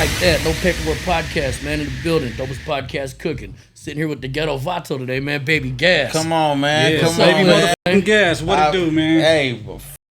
like that. No Paperwork podcast, man, in the building. Dopest podcast cooking. Sitting here with the Ghetto Vato today, man. Baby Gas. Come on, man. Yeah, Come on, baby man. Gas. What it do, man? Hey,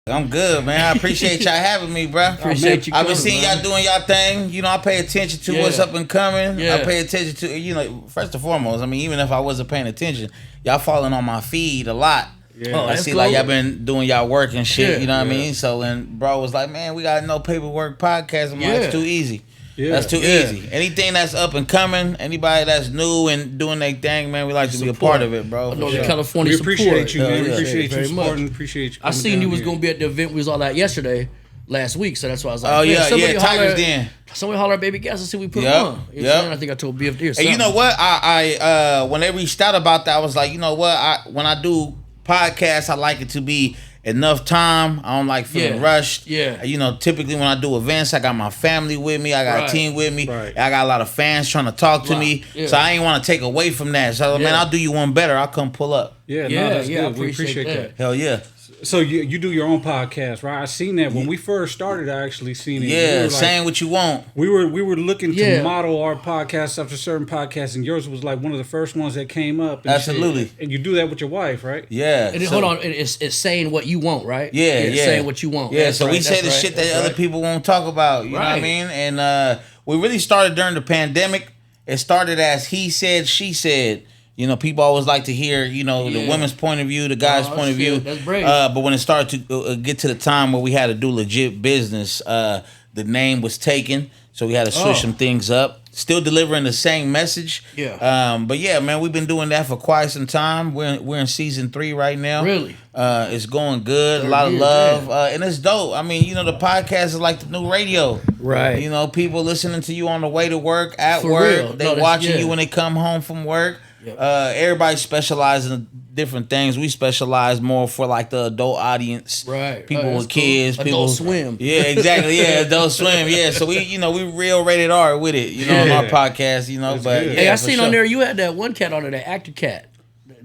I'm good, man. I appreciate y'all having me, bro. Appreciate you I've been coming, seeing man. y'all doing y'all thing. You know, I pay attention to what's up and coming. Yeah. I pay attention to, you know, first and foremost, I mean, even if I wasn't paying attention, y'all falling on my feed a lot. Yeah. Oh, I that's see cool. like y'all been doing y'all work and shit, Yeah. you know what I mean? So, and bro was like, man, we got no Paperwork podcast. I'm like, it's too easy. Yeah. That's too easy. Anything that's up and coming, anybody that's new and doing their thing, man, we like to be a part of it, bro. I know for the sure. California We support. appreciate you, man. Yeah. We appreciate you Very supporting. much. Appreciate you. I seen you was going to be at the event we was all at yesterday, last week, so that's why I was like, Oh, man, yeah, somebody yeah, holler- Tiger's Den. Somebody holler at Baby Gas and see we put Yep, him on. You know what I'm saying? I think I told BFD or And something. you know what? I when they reached out about that, I was like, you know what? When I do podcasts, I like it to be enough time. I don't like feeling rushed. Yeah. You know, typically when I do events, I got my family with me. I got Right. a team with me. Right. I got a lot of fans trying to talk to Wow. me. Yeah. So I ain't want to take away from that. So, man, Yeah. I'll do you one better. I'll come pull up. Yeah, Yeah, no, that's yeah, I good. We appreciate appreciate that. Hell yeah. So you do your own podcast, right? I seen that when we first started. I actually seen it. Yeah, We were like- saying what you want. We were looking Yeah. to model our podcast after certain podcasts, and yours was like one of the first ones that came up. And Absolutely. shit. And you do that with your wife, right? Yeah. And then, so- hold on, it's saying what you want, right? Yeah, It's yeah. saying what you want. Yeah, That's so we right, say that's the right, shit that that's other right. people won't talk about. You know what I Right. mean? And we really started during the pandemic. It started as he said, she said. You know, people always like to hear, you know, the Yeah. women's point of view, the guy's Oh, point of shit, view. that's brave. But when it started to get to the time where we had to do legit business, the name was taken. So we had to switch Oh. some things up. Still delivering the same message. Yeah. But yeah, man, we've been doing that for quite some time. We're in season 3 right now. Really? It's going good. A Third lot of year, love. damn. And it's dope. I mean, you know, the podcast is like the new radio. Right. You know, people listening to you on the way to work, at For work. real. They No, that's- watching yeah. you when they come home from work. Yep. Everybody specializes in different things. We specialize more for like the adult audience. Right. People Right, with that's cool. kids. Adult people Swim. Yeah, exactly. Yeah, Adult Swim. Yeah. So we real rated R with it, you know, on our podcast, you know. That's But good. yeah, Hey, I for seen sure. on there you had that one cat on there, that actor cat,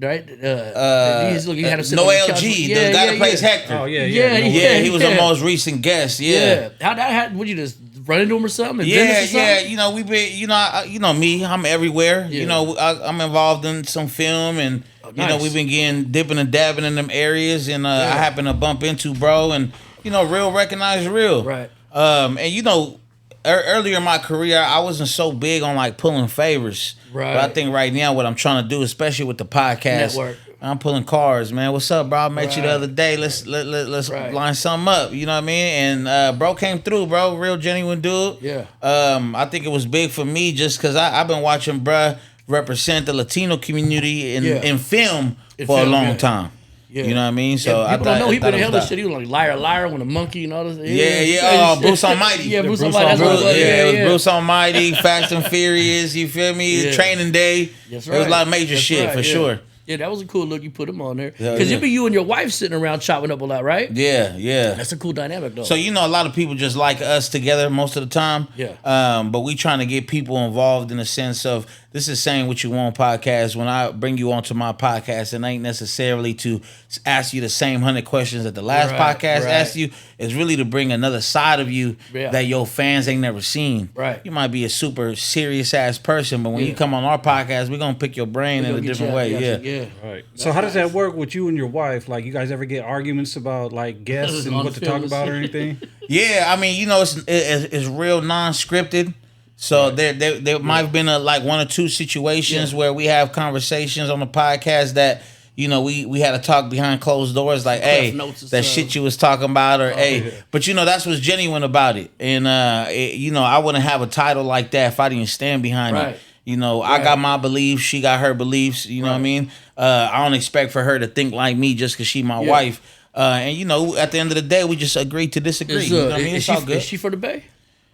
right? He had to sit No on the couch. LG, the guy that plays Hector. Oh yeah, Yeah, no, Yeah, he was the yeah. most recent guest. Yeah. How would you just run into him or something? And Yeah, business or yeah. something? You know, we been, you know me. I'm everywhere. Yeah. You know, I'm involved in some film, and you know, nice. we've been getting dipping and dabbing in them areas, and I happen to bump into bro, and you know, real recognize real. Right. And you know, earlier in my career, I wasn't so big on like pulling favors. Right. But I think right now, what I'm trying to do, especially with the podcast, Network. I'm pulling cards, man. What's up, bro? I met you the Right. other day. Let's Right. line something up. You know what I mean? And bro came through, bro. Real genuine dude. Yeah. I think it was big for me just because I've been watching bruh represent the Latino community in film In for film, a long yeah. time. Yeah. You know what I mean? So Yeah, I people don't know he thought been in it hell was and shit. He was like liar, liar, when a monkey and all this. Yeah. Oh, Bruce Almighty. Yeah, Bruce Bruce Almighty. That's what it was. It was Bruce Almighty, Fast and Furious. You feel me? Yeah. Training Day. That's There was a lot of major That's shit right, for yeah. sure. Yeah, that was a cool look. You put him on there Hell because yeah. it be you and your wife sitting around chopping up a lot, right? Yeah. That's a cool dynamic, though. So you know, a lot of people just like us together most of the time. Yeah. But we trying to get people involved in the sense of this is saying what you want podcast. When I bring you onto my podcast, it ain't necessarily to ask you the same 100 questions that the last Right, podcast right. asked you. It's really to bring another side of you Yeah. that your fans ain't never seen. Right. You might be a super serious ass person, but when you Yeah. come on our podcast, we're gonna pick your brain We in a gonna get different you out, way. got Yeah. you, yeah. Right. So how does that work with you and your wife? Like, you guys ever get arguments about like guests and On what to film talk and about or shit. anything? Yeah, I mean, you know, it's real non-scripted. So there might have been like 1 or 2 situations where we have conversations on the podcast that you know we had to talk behind closed doors, like, hey, notes or that something. shit you was talking about, or hey, yeah. but you know that's what's genuine about it, and you know I wouldn't have a title like that if I didn't stand behind Right. it. You know, I got my beliefs, she got her beliefs. You know what I mean? I don't expect for her to think like me just because she my Yeah. wife. And you know, at the end of the day, we just agree to disagree. Is, You know what I mean? is It's all good. Is she for the Bay?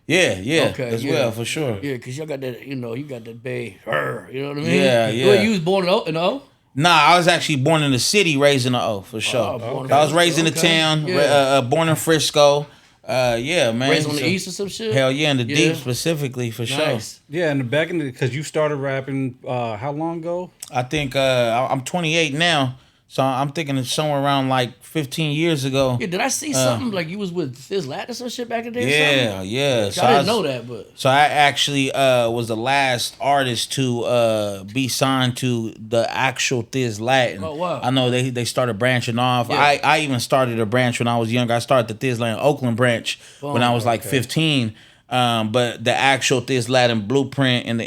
Yeah, Okay, as yeah. well, for sure. Yeah, because y'all got that, you know, you got that Bay. You know what I mean? Yeah. Well, you was born in O? Nah, I was actually born in the city, raised in the O, for sure. born in I was the- raised in the okay. town, Yeah. born in Frisco. Yeah, man. Raised on the So- East or some shit? Hell yeah, in the Yeah. deep specifically, for sure. Nice. Yeah, and back in the because you started rapping how long ago? I think I'm 28 now. So I'm thinking it's somewhere around like 15 years ago. Yeah, did I see something like you was with Thizz Latin or some shit back in the day? Yeah. So I didn't know that, but so I actually was the last artist to be signed to the actual Thizz Latin. Oh wow! I know they started branching off. Yeah. I even started a branch when I was younger. I started the Thizz Latin Oakland branch when I was like 15. But the actual Thizz Latin blueprint and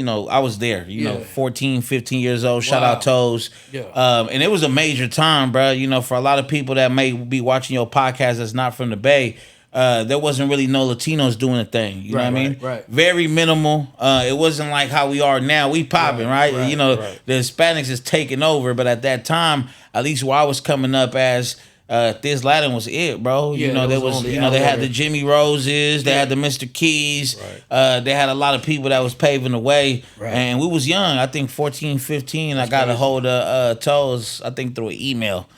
I was there, 14, 15 years old. Shout out Toes. Yeah. And it was a major time, bro. For a lot of people that may be watching your podcast that's not from the Bay, there wasn't really no Latinos doing a thing. You know what I mean? Right. Very minimal. It wasn't like how we are now. We popping, right? The Hispanics is taking over. But at that time, at least where I was coming up as, Thizz Latin was it, bro. There was they had the Jimmy Roses, they had the Mr. Keys, they had a lot of people that was paving the way, and we was young. I think 14, 15. I got a hold of Toes, I think through an email.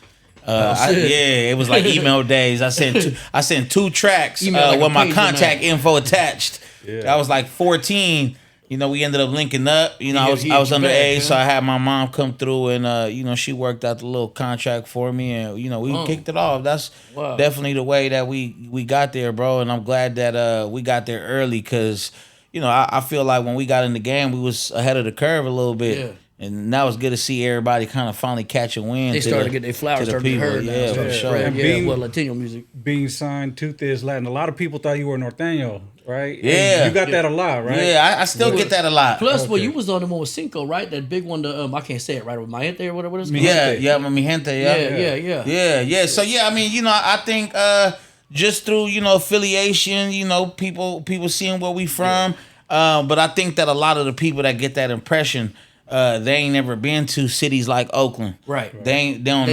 It was like email days. I sent two tracks with my contact info attached. I was like 14. We ended up linking up. I was underage, so I had my mom come through and she worked out the little contract for me, and we kicked it off. That's definitely the way that we got there, bro. And I'm glad that we got there early because I feel like when we got in the game, we was ahead of the curve a little bit. Yeah. And that was good to see everybody kind of finally catch a win. They started to get their flowers, started to be heard. Yeah, for sure. And Latino music. Being signed to Thizz Latin, a lot of people thought you were norteño, right? Yeah. And you got that a lot, right? Yeah, I still get that a lot. Plus, you was on the one with Cinco, right? That big one, I can't say it right, with Mi Gente or whatever it is. Mi Gente, yeah. So, I think just through, affiliation, people seeing where we from. But I think that a lot of the people that get that impression, they ain't never been to cities like Oakland. Right. They don't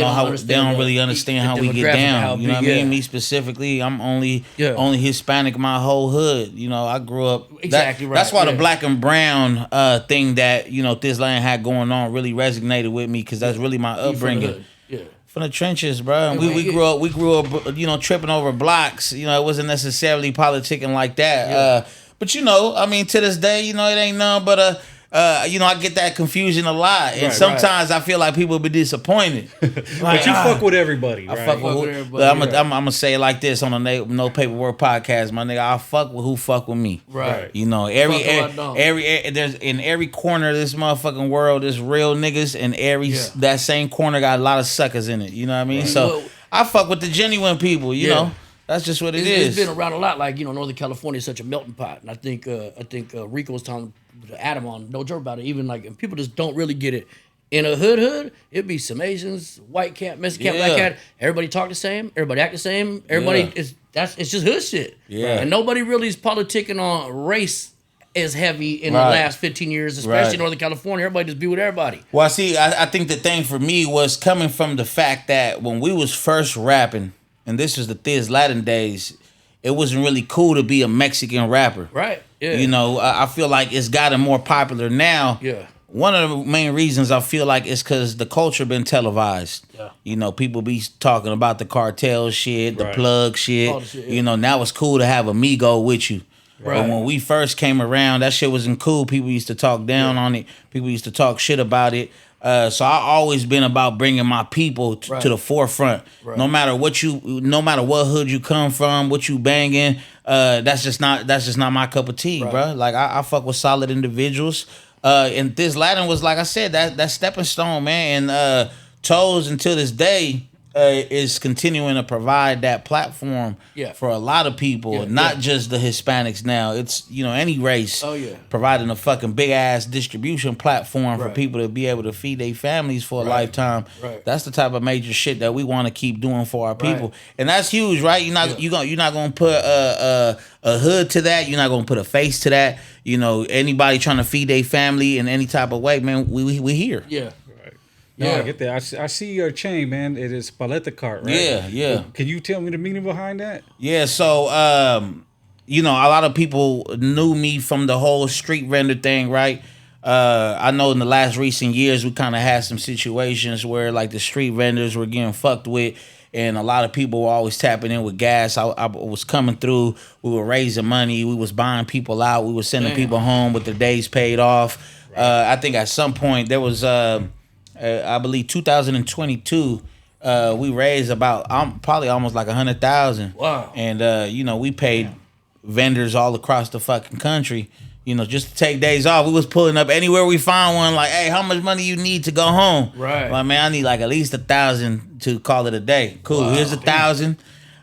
really understand how we get down. You know what I mean? Me specifically, I'm only Hispanic my whole hood. I grew up exactly right. That's why the black and brown thing that Thizz Latin had going on really resonated with me because that's really my upbringing. From the trenches, bro. And we grew up, tripping over blocks. It wasn't necessarily politicking like that. But to this day, it ain't none but I get that confusion a lot, and sometimes I feel like people be disappointed. But you fuck with everybody, right? I fuck with everybody. I'm gonna say it like this on the No PaperWork podcast, my nigga. I fuck with who fuck with me, right? There's in every corner of this motherfucking world, there's real niggas, and that same corner got a lot of suckers in it. You know what I mean? Right. So I fuck with the genuine people. You know. That's just what it is. It's been around a lot. Like, Northern California is such a melting pot. And I think Rico was telling Adam on No Joke about it. Even like, and people just don't really get it. In a hood, it'd be some Asians, white cat, Mexican cat, black cat. Everybody talk the same. Everybody act the same. Everybody it's just hood shit. Yeah. And nobody really is politicking on race as heavy in the last 15 years, especially in Northern California. Everybody just be with everybody. Well, see, I think the thing for me was coming from the fact that when we was first rapping, and this was the Thizz Latin days, it wasn't really cool to be a Mexican rapper. Right. Yeah. I feel like it's gotten more popular now. Yeah. One of the main reasons I feel like is because the culture been televised. Yeah. People be talking about the cartel shit, the plug shit. All the shit, now it's cool to have Amigo with you. Right. But when we first came around, that shit wasn't cool. People used to talk down on it. People used to talk shit about it. So I always been about bringing my people to the forefront. Right. No matter what hood you come from, what you banging, that's just not my cup of tea, bro. Like I fuck with solid individuals. And Thizz Latin was, like I said, that stepping stone, man. And Toes until this day is continuing to provide that platform for a lot of people, not just the Hispanics now. It's, any race providing a fucking big ass distribution platform for people to be able to feed their families for a lifetime. Right. That's the type of major shit that we want to keep doing for our people. And that's huge, right? You're not going to put a hood to that. You're not going to put a face to that. Anybody trying to feed their family in any type of way, man, we here. Yeah. No, I get that. I see your chain, man. It is paleta cart, right? Yeah. Can you tell me the meaning behind that? Yeah, so, a lot of people knew me from the whole street vendor thing, right? I know in the last recent years, we kind of had some situations where, like, the street vendors were getting fucked with, and a lot of people were always tapping in with gas. I was coming through. We were raising money. We was buying people out. We were sending people home with their days paid off. Right. I think at some point there was... I believe 2022. We raised about probably almost like 100,000. Wow. And you know, we paid vendors all across the fucking country, you know, just to take days off. We was pulling up anywhere we found one, like, hey, how much money you need to go home? Right. Like, man, I need like at least 1,000 to call it a day. Cool. Wow. Here's 1,000.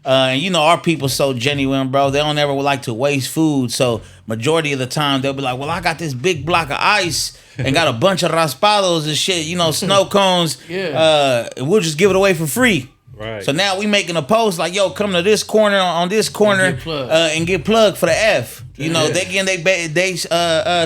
And you know, our people so genuine, bro. They don't ever like to waste food. So majority of the time they'll be like, well, I got this big block of ice and got a bunch of raspados and shit, you know, snow cones. Yeah. We'll just give it away for free. Right. So now we making a post like, yo, come to this corner on this corner and get plugged for the F. You know, they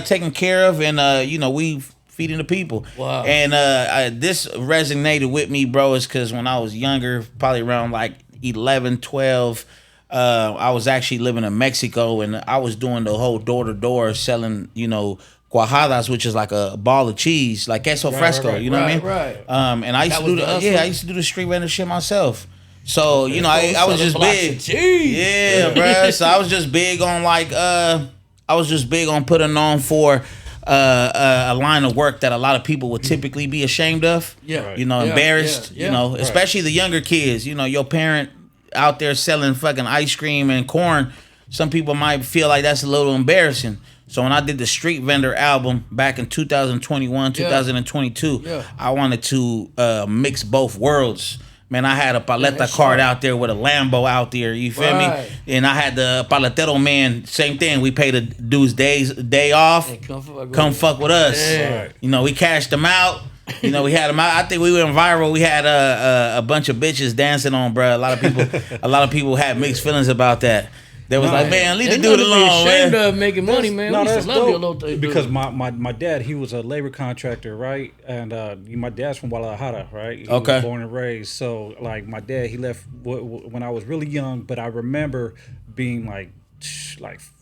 taken care of, and you know, we feeding the people. Wow. And this resonated with me, bro, is because when I was younger, probably around like 11, 12, I was actually living in Mexico, and I was doing the whole door-to-door selling, you know, cuajadas, which is like a ball of cheese, like queso fresco, you know what I mean? Right. And I used to do I used to do the street vendor shit myself. So, you know, I was just big. Yeah, bro. So I was just big on like I was just big on putting on for a line of work that a lot of people would typically be ashamed of. Yeah. You know, embarrassed, you know, especially the younger kids. You know, your parent out there selling fucking ice cream and corn, some people might feel like that's a little embarrassing. So when I did the Street Vendor album back in 2021, 2022, I wanted to mix both worlds. Man, I had a paleta cart out there with a Lambo out there, you feel me? And I had the paletero man, same thing. We paid a dude's day off. Hey, come fuck with us. Yeah. You know, we cashed them out. You know, we had them out. I think we went viral. We had a bunch of bitches dancing on, bro. A lot of people had mixed feelings about that. They was like, man, leave the dude alone, man. Of making money, man. No, that's dope. Because Because my dad, he was a labor contractor, right? And my dad's from Guadalajara, right? He was born and raised. So, like, my dad, he left when I was really young, but I remember being like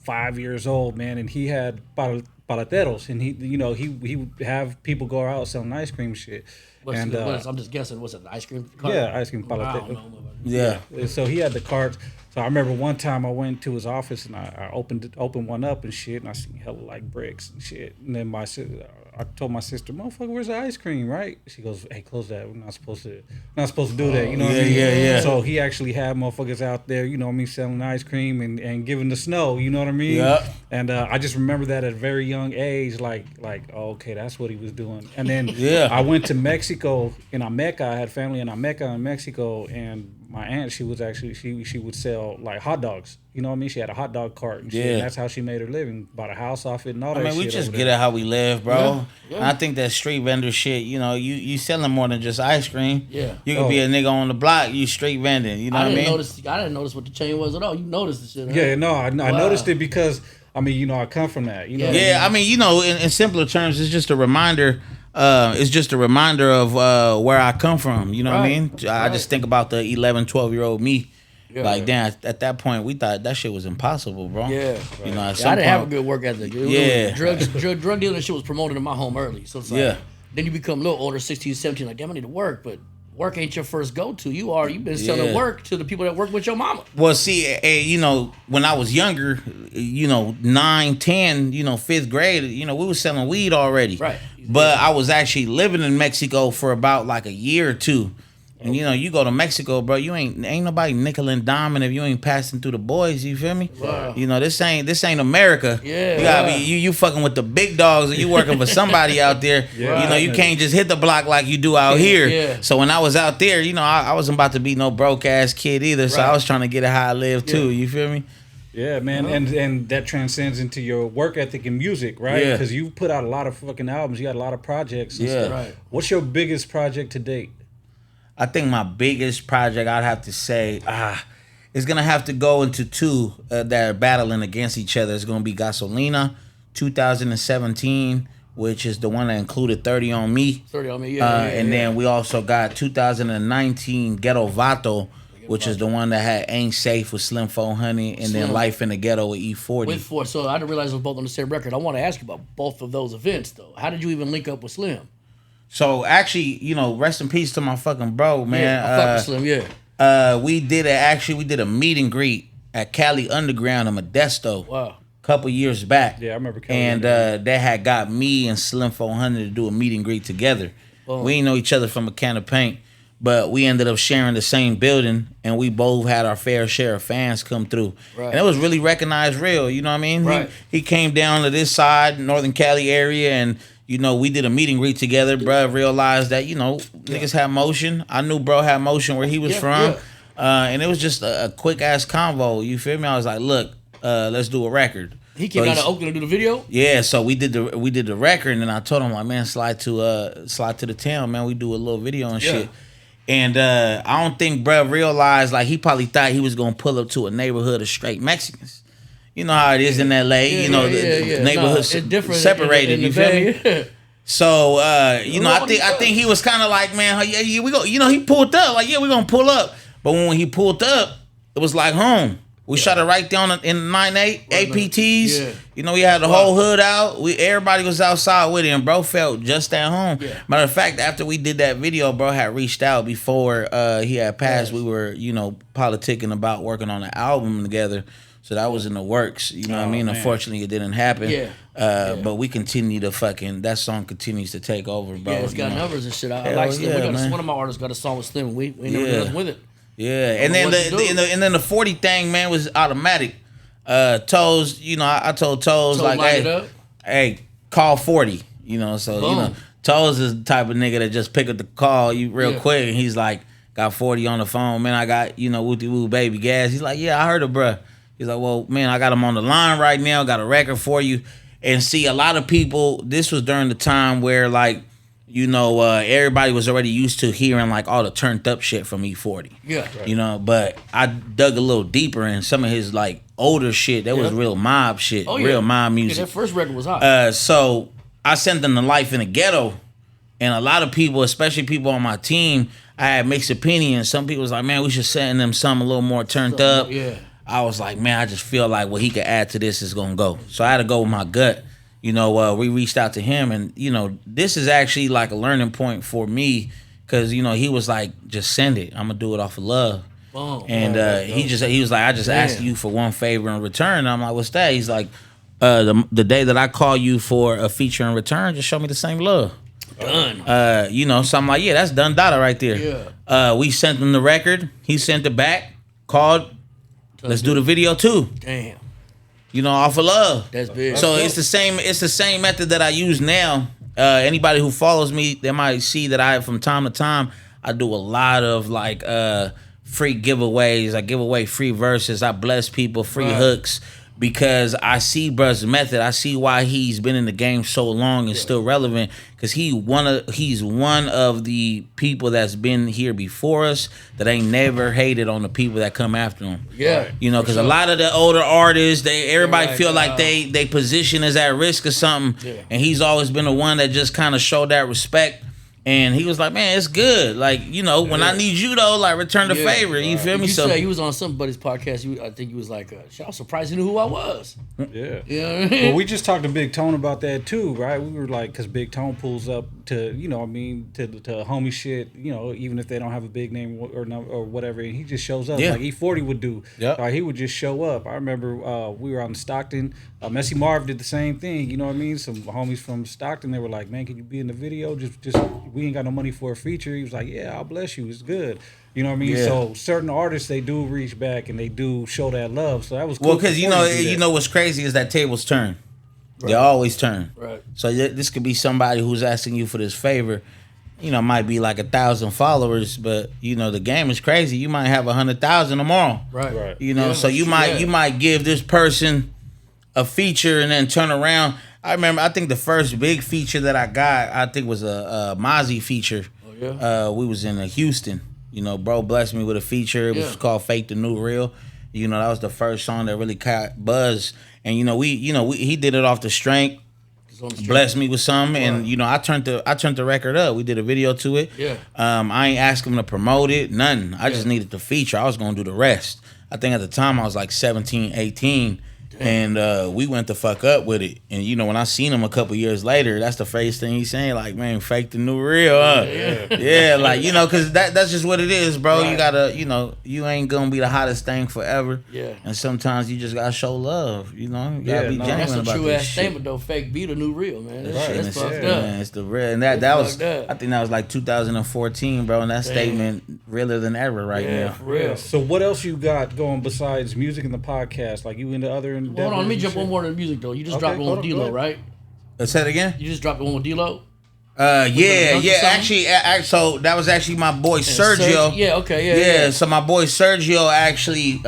5 years old, man, and he had paleteros, and he would have people go out selling ice cream shit. I'm just guessing, was it an ice cream cart? Yeah, ice cream paletero. Yeah. So he had the carts. So I remember one time I went to his office and I opened one up and shit, and I seen hella like bricks and shit. And then I told my sister, "Motherfucker, where's the ice cream?" Right? She goes, "Hey, close that. We're not supposed to do that." You know what I mean? Yeah. So he actually had motherfuckers out there, you know what I mean, selling ice cream and giving the snow. You know what I mean? Yeah. And I just remember that at a very young age, like oh, okay, that's what he was doing. And then I went to Mexico in Ameca. I had family in Ameca in Mexico, and my aunt, she was actually she would sell like hot dogs. You know what I mean? She had a hot dog cart and shit. And that's how she made her living. Bought a house off it and all that shit. I mean, we just get it how we live, bro. Yeah. And I think that street vendor shit, you know, you selling more than just ice cream. Yeah. You could be a nigga on the block, you street vending. You know what I mean? I didn't notice what the chain was at all. You noticed the shit, huh? Yeah, no, I noticed it because, I mean, you know, I come from that. You know. Yeah, I mean, you know, in simpler terms, it's just a reminder. It's just a reminder of where I come from. You know what I mean? I just think about the 11, 12-year-old me. Yeah, like, damn, at that point, we thought that shit was impossible, bro. Yeah. You know, I didn't have a good work ethic. Drug dealing shit was promoted in my home early. So it's like, then you become a little older, 16, 17, like, damn, I need to work. But work ain't your first go-to. You've been selling work to the people that work with your mama. Well, see, you know, when I was younger, you know, 9, 10, you know, 5th grade, you know, we was selling weed already. Right. But I was actually living in Mexico for about like a year or two. And you know, you go to Mexico, bro, you ain't nobody nickel and diming if you ain't passing through the boys, you feel me? Wow. You know, this ain't America. Yeah. You gotta be you fucking with the big dogs, and you working for somebody out there. You know, you can't just hit the block like you do out here. Yeah. So when I was out there, you know, I wasn't about to be no broke ass kid either. So I was trying to get it how I live too, you feel me? Yeah, man, and that transcends into your work ethic in music, right? Yeah. Because you put out a lot of fucking albums, you got a lot of projects and stuff. Right. What's your biggest project to date? I think my biggest project, I'd have to say, is going to have to go into two that are battling against each other. It's going to be Gasolina, 2017, which is the one that included 30 on Me. 30 on Me, And then we also got 2019 Ghetto Vato, which is the one that had Ain't Safe with Slim 400, and then Life in the Ghetto with E40. With 4, so I didn't realize it was both on the same record. I want to ask you about both of those events, though. How did you even link up with Slim? So actually, you know, rest in peace to my fucking bro, man. Yeah, I fuck with Slim, we did a meet and greet at Cali Underground in Modesto. Wow. Couple years back. Yeah, I remember Cali. And they had got me and Slim 400 to do a meet and greet together. We didn't know each other from a can of paint, but we ended up sharing the same building, and we both had our fair share of fans come through. Right. And it was really recognized real, you know what I mean? Right. He came down to this side, Northern Cali area, and you know, we did a meet and greet together. Bruh realized that, you know, niggas had motion. I knew bro had motion where he was from. And it was just a quick ass convo. You feel me? I was like, look, let's do a record. He came down to Oakland to do the video? Yeah, so we did the record, and then I told him, like, man, slide to the town, man. We do a little video and shit. And I don't think bruh realized, like, he probably thought he was gonna pull up to a neighborhood of straight Mexicans. You know how it is in LA. You know, the neighborhood's separated. You feel me? So you know, I think he was kind of like, man, yeah, we go. You know, he pulled up like, yeah, we gonna pull up. But when he pulled up, it was like home. We shot it right down in 9-8 APTs. Yeah. You know, we had the whole hood out. Everybody was outside with him. Bro felt just at home. Yeah. Matter of fact, after we did that video, bro had reached out before he had passed. We were, you know, politicking about working on an album together. So that was in the works. You know what I mean? Man. Unfortunately, it didn't happen. Yeah. But we continue to that song continues to take over, bro. Yeah, it's got numbers and shit. I like Slim. One of my artists got a song with Slim. We never did nothing with it. Yeah, and then the 40 thing, man, was automatic. Toes, you know, I told Toes like, hey, call 40. You know, so boom. You know, Toes is the type of nigga that just pick up the call you real quick, and he's like, got 40 on the phone, man. I got, you know, wooty woo baby gas. He's like, yeah, I heard it, bruh. He's like, well, man, I got him on the line right now. Got a record for you. And see, a lot of people, this was during the time where, like, you know, everybody was already used to hearing, like, all the turned up shit from E40. Yeah. Right. You know, but I dug a little deeper in some of his, like, older shit. That was real mob shit, real mob music. Yeah, that first record was hot. So I sent them to Life in the Ghetto. And a lot of people, especially people on my team, I had mixed opinions. Some people was like, man, we should send them something a little more turned up. Yeah. I was like, man, I just feel like what he could add to this is going to go. So I had to go with my gut. You know, we reached out to him, and, you know, this is actually like a learning point for me because, you know, he was like, just send it. I'm going to do it off of love. Oh, and he was like, I just asked you for one favor in return. I'm like, what's that? He's like, the day that I call you for a feature in return, just show me the same love. Done. You know, so I'm like, yeah, that's done data right there. Yeah. We sent him the record. He sent it back, called. Let's do the video too. Damn. You know, off of love. That's big. So it's the same method that I use now. Anybody who follows me, they might see that I, from time to time, I do a lot of like free giveaways. I give away free verses. I bless people, free hooks. Because I see bruh's method. I see why he's been in the game so long and still relevant. Because he's one of the people that's been here before us that ain't never hated on the people that come after him. Yeah, you know, because a lot of the older artists, everybody feel like they position is at risk or something, and he's always been the one that just kind of showed that respect. And he was like, man, it's good. Like, you know, when I need you, though, like, return the favor. You feel me? You said he was on somebody's podcast. I think he was like, I was surprised he knew who I was. Yeah. You know what I mean? Well, we just talked to Big Tone about that, too, right? We were like, because Big Tone pulls up to, you know what I mean, to homie shit, you know, even if they don't have a big name or whatever. And he just shows up like E40 would do. Yeah. He would just show up. I remember we were out in Stockton. Messy Marv did the same thing. You know what I mean? Some homies from Stockton, they were like, man, can you be in the video? Just we ain't got no money for a feature. He was like, yeah, I'll bless you. It's good. You know what I mean? Yeah. So certain artists, they do reach back and they do show that love. So that was cool. Well, because you know what's crazy is that tables turn. Right. They always turn. Right. So this could be somebody who's asking you for this favor. You know, might be like 1,000 followers, but you know the game is crazy. You might have 100,000 tomorrow. Right. You know, so you might give this person a feature and then turn around. I remember, I think the first big feature that I got, I think was a Mozzie feature. Oh, yeah? We was in Houston. You know, bro blessed me with a feature. It was called Fake the New Real. You know, that was the first song that really caught buzz. And, he did it off the strength. Blessed me with something. And, you know, I turned the record up. We did a video to it. Yeah. I ain't asked him to promote it, nothing. I just needed the feature. I was going to do the rest. I think at the time I was like 17, 18. And we went the fuck up with it. And you know, when I seen him a couple years later, that's the first thing he's saying, like, man, fake the new real, huh? Yeah, like, you know, because that's just what it is, bro. Right. You gotta, you know, you ain't gonna be the hottest thing forever. Yeah. And sometimes you just gotta show love, you know? You gotta be genuine about this. That's a true ass statement, though. Fake be the new real, man. That's fucked up. Man, it's the real. And that was, I think that was like 2014, bro. And that statement realer than ever now. Yeah, for real. So what else you got going besides music and the podcast? Like, you into other endeavors? Hold on, let me jump one more to the music, though. You just dropped one with D-Lo, right? Say it again? You just dropped one with D-Lo? Yeah. Actually, so that was actually my boy Sergio. Yeah. So my boy Sergio actually,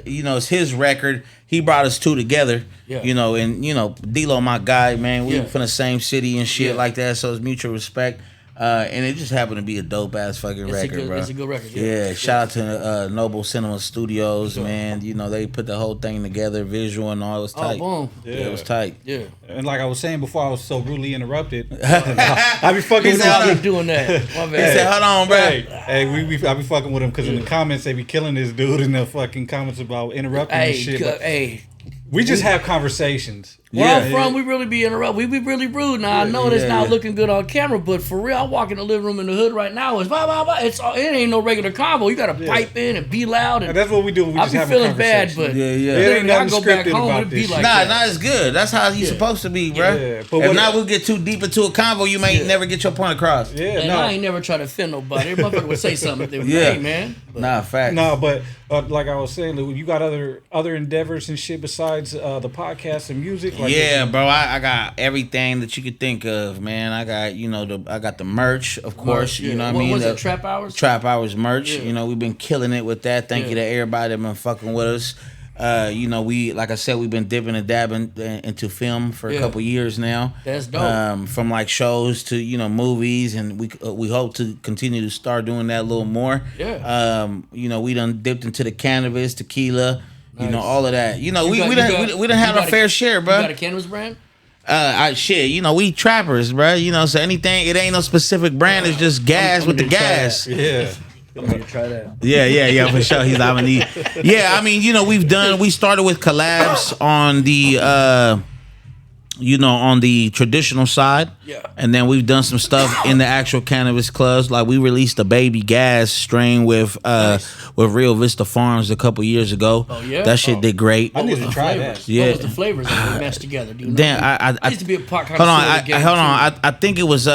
you know, it's his record. He brought us two together. Yeah. You know, and you know, D-Lo, my guy, man. We from the same city and shit like that. So it's mutual respect. And it just happened to be a dope ass fucking record, bro. It's a good record. Yeah. Shout out to Noble Cinema Studios, man. You know, they put the whole thing together, visual and all. It was tight. Oh, boom. Yeah, it was tight. Yeah. And like I was saying before, I was so rudely interrupted. I be fucking with him. Keep doing that. My bad. He said, "Hold on, bro." Hey, I be fucking with him because in the comments they be killing this dude in the fucking comments about interrupting and shit. We just have conversations. Where I'm from, we really be interrupted. We be really rude. Now, I know it's not looking good on camera, but for real, I walk in the living room in the hood right now. It's blah, blah, blah. It ain't no regular convo. You got to pipe in and be loud. And that's what we do. We just have a conversation. I be feeling bad, but it ain't nothing scripted about this. Nah, it's good. That's how he's supposed to be, bro. Yeah. But if not, we'll get too deep into a convo, you may never get your point across. Yeah, and I ain't never try to offend nobody. Every motherfucker would say something if they were hey, man. Nah, fact. No, but like I was saying, you got other endeavors and shit besides the podcast and music? Like bro. I got everything that you could think of, man. I got, you know, I got the merch, of course. You know what I mean? Was it Trap Hours? Trap Hours merch. Yeah. You know, we've been killing it with that. Thank you to everybody that been fucking with us. You know, like I said, we've been dipping and dabbing into film for a couple years now. That's dope. From like shows to, you know, movies, and we hope to continue to start doing that a little more. Yeah. You know, we done dipped into the cannabis, tequila, you know, all of that. You know, we done had our fair share, bro. You got a cannabis brand? You know, we trappers, bro. You know, so anything, it ain't no specific brand. It's just gas with the gas. Yeah. I'm gonna try that. Yeah, for sure. He's like, I mean, you know, we started with collabs on the, you know, on the traditional side. Yeah. And then we've done some stuff in the actual cannabis clubs. Like we released a baby gas strain with Real Vista Farms a couple years ago. Oh yeah. That shit did great. I need to try that. Yeah. What was the flavors that we mashed together? Do you know? Damn, I used to be a pot hold on. I think it was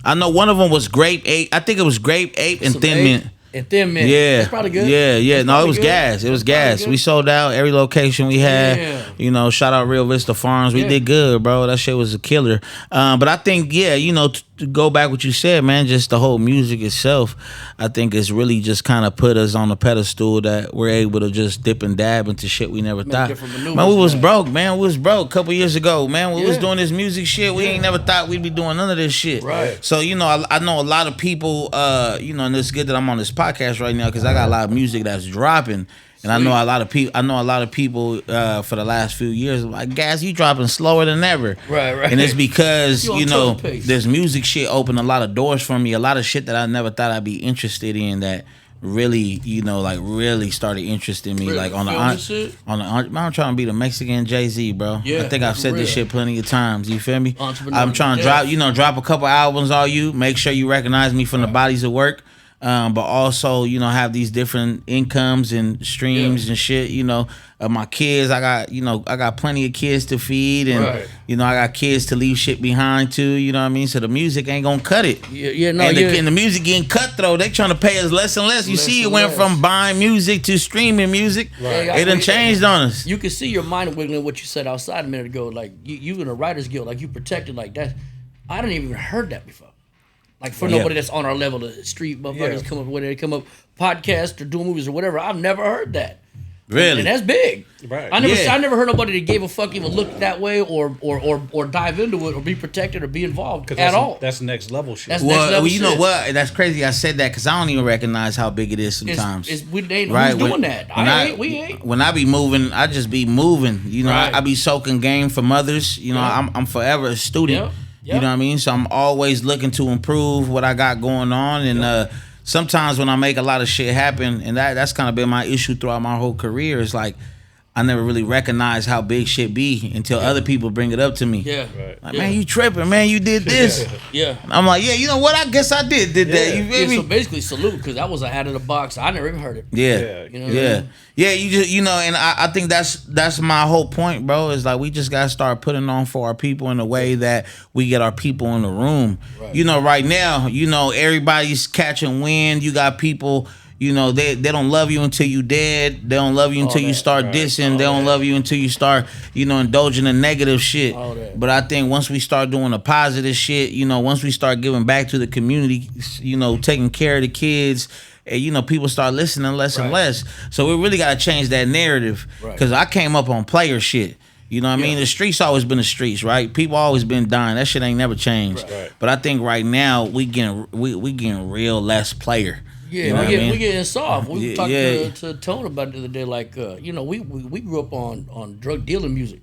I know one of them was grape ape. I think it was grape ape and thin mint. And Thin Mint. Yeah. That's probably good. Yeah. No, it was gas. It was gas. We sold out every location we had. Yeah. You know, shout out Real Vista Farms. We did good, bro. That shit was a killer. But I think, you know, to go back what you said, man, just the whole music itself, I think it's really just kind of put us on the pedestal that we're able to just dip and dab into shit we never thought. Man, we was broke, man. We was broke a couple years ago, man. We was doing this music shit. We ain't never thought we'd be doing none of this shit. Right. So, you know, I know a lot of people, you know, and it's good that I'm on this podcast right now because I got a lot of music that's dropping. And I know a lot of people for the last few years like, Gas, you dropping slower than ever. Right. And it's because, you know, this music shit opened a lot of doors for me, a lot of shit that I never thought I'd be interested in that really, you know, like really started interesting me. Really? Like on the I'm trying to be the Mexican Jay-Z, bro. Yeah, I think I've said this shit plenty of times. You feel me? I'm trying to drop a couple albums on you. Make sure you recognize me from the bodies of work. But also, you know, have these different incomes and streams and shit. You know, my kids, I got plenty of kids to feed, and you know, I got kids to leave shit behind too. You know what I mean? So the music ain't gonna cut it. And the music getting cutthroat. They trying to pay us less and less. You see, it went from buying music to streaming music. Right. It done changed on us. You can see your mind wiggling what you said outside a minute ago. Like you in a writer's guild, like you protected like that. I didn't even heard that before. Like for nobody that's on our level, the street motherfuckers come up, whether they come up podcasts or doing movies or whatever. I've never heard that. Really? And that's big. Right. I never heard nobody that gave a fuck even look that way or dive into it or be protected or be involved at all. That's next level shit. Well, you know what? That's crazy. I said that because I don't even recognize how big it is sometimes. We ain't who's doing that. We ain't. When I be moving, I just be moving. You know, I be soaking game from others. You know, I'm forever a student. Yeah. You know what I mean? So I'm always looking to improve what I got going on. And sometimes when I make a lot of shit happen, and that's kind of been my issue throughout my whole career, is like I never really recognized how big shit be until other people bring it up to me. Yeah. Right. Like, man, you tripping, man. You did this. Yeah. I'm like, yeah, you know what? I guess I did that. You feel me? So basically, salute, because that was out of the box. I never even heard it. Yeah. You know what I mean? Yeah, you just and I think that's my whole point, bro. Is like we just gotta start putting on for our people in a way that we get our people in the room. Right. Right now, everybody's catching wind. You got people. They don't love you until you dead. They don't love you until you start dissing. They don't love you until you start, indulging in negative shit. But I think once we start doing the positive shit, once we start giving back to the community, taking care of the kids, and, people start listening less and less. So we really got to change that narrative. Because I came up on player shit. You know what I mean? The streets always been the streets, right? People always been dying. That shit ain't never changed. Right. But I think right now we getting real less player. Yeah, we getting soft. We talked to Tone about it the other day. Like, we grew up on drug dealing music.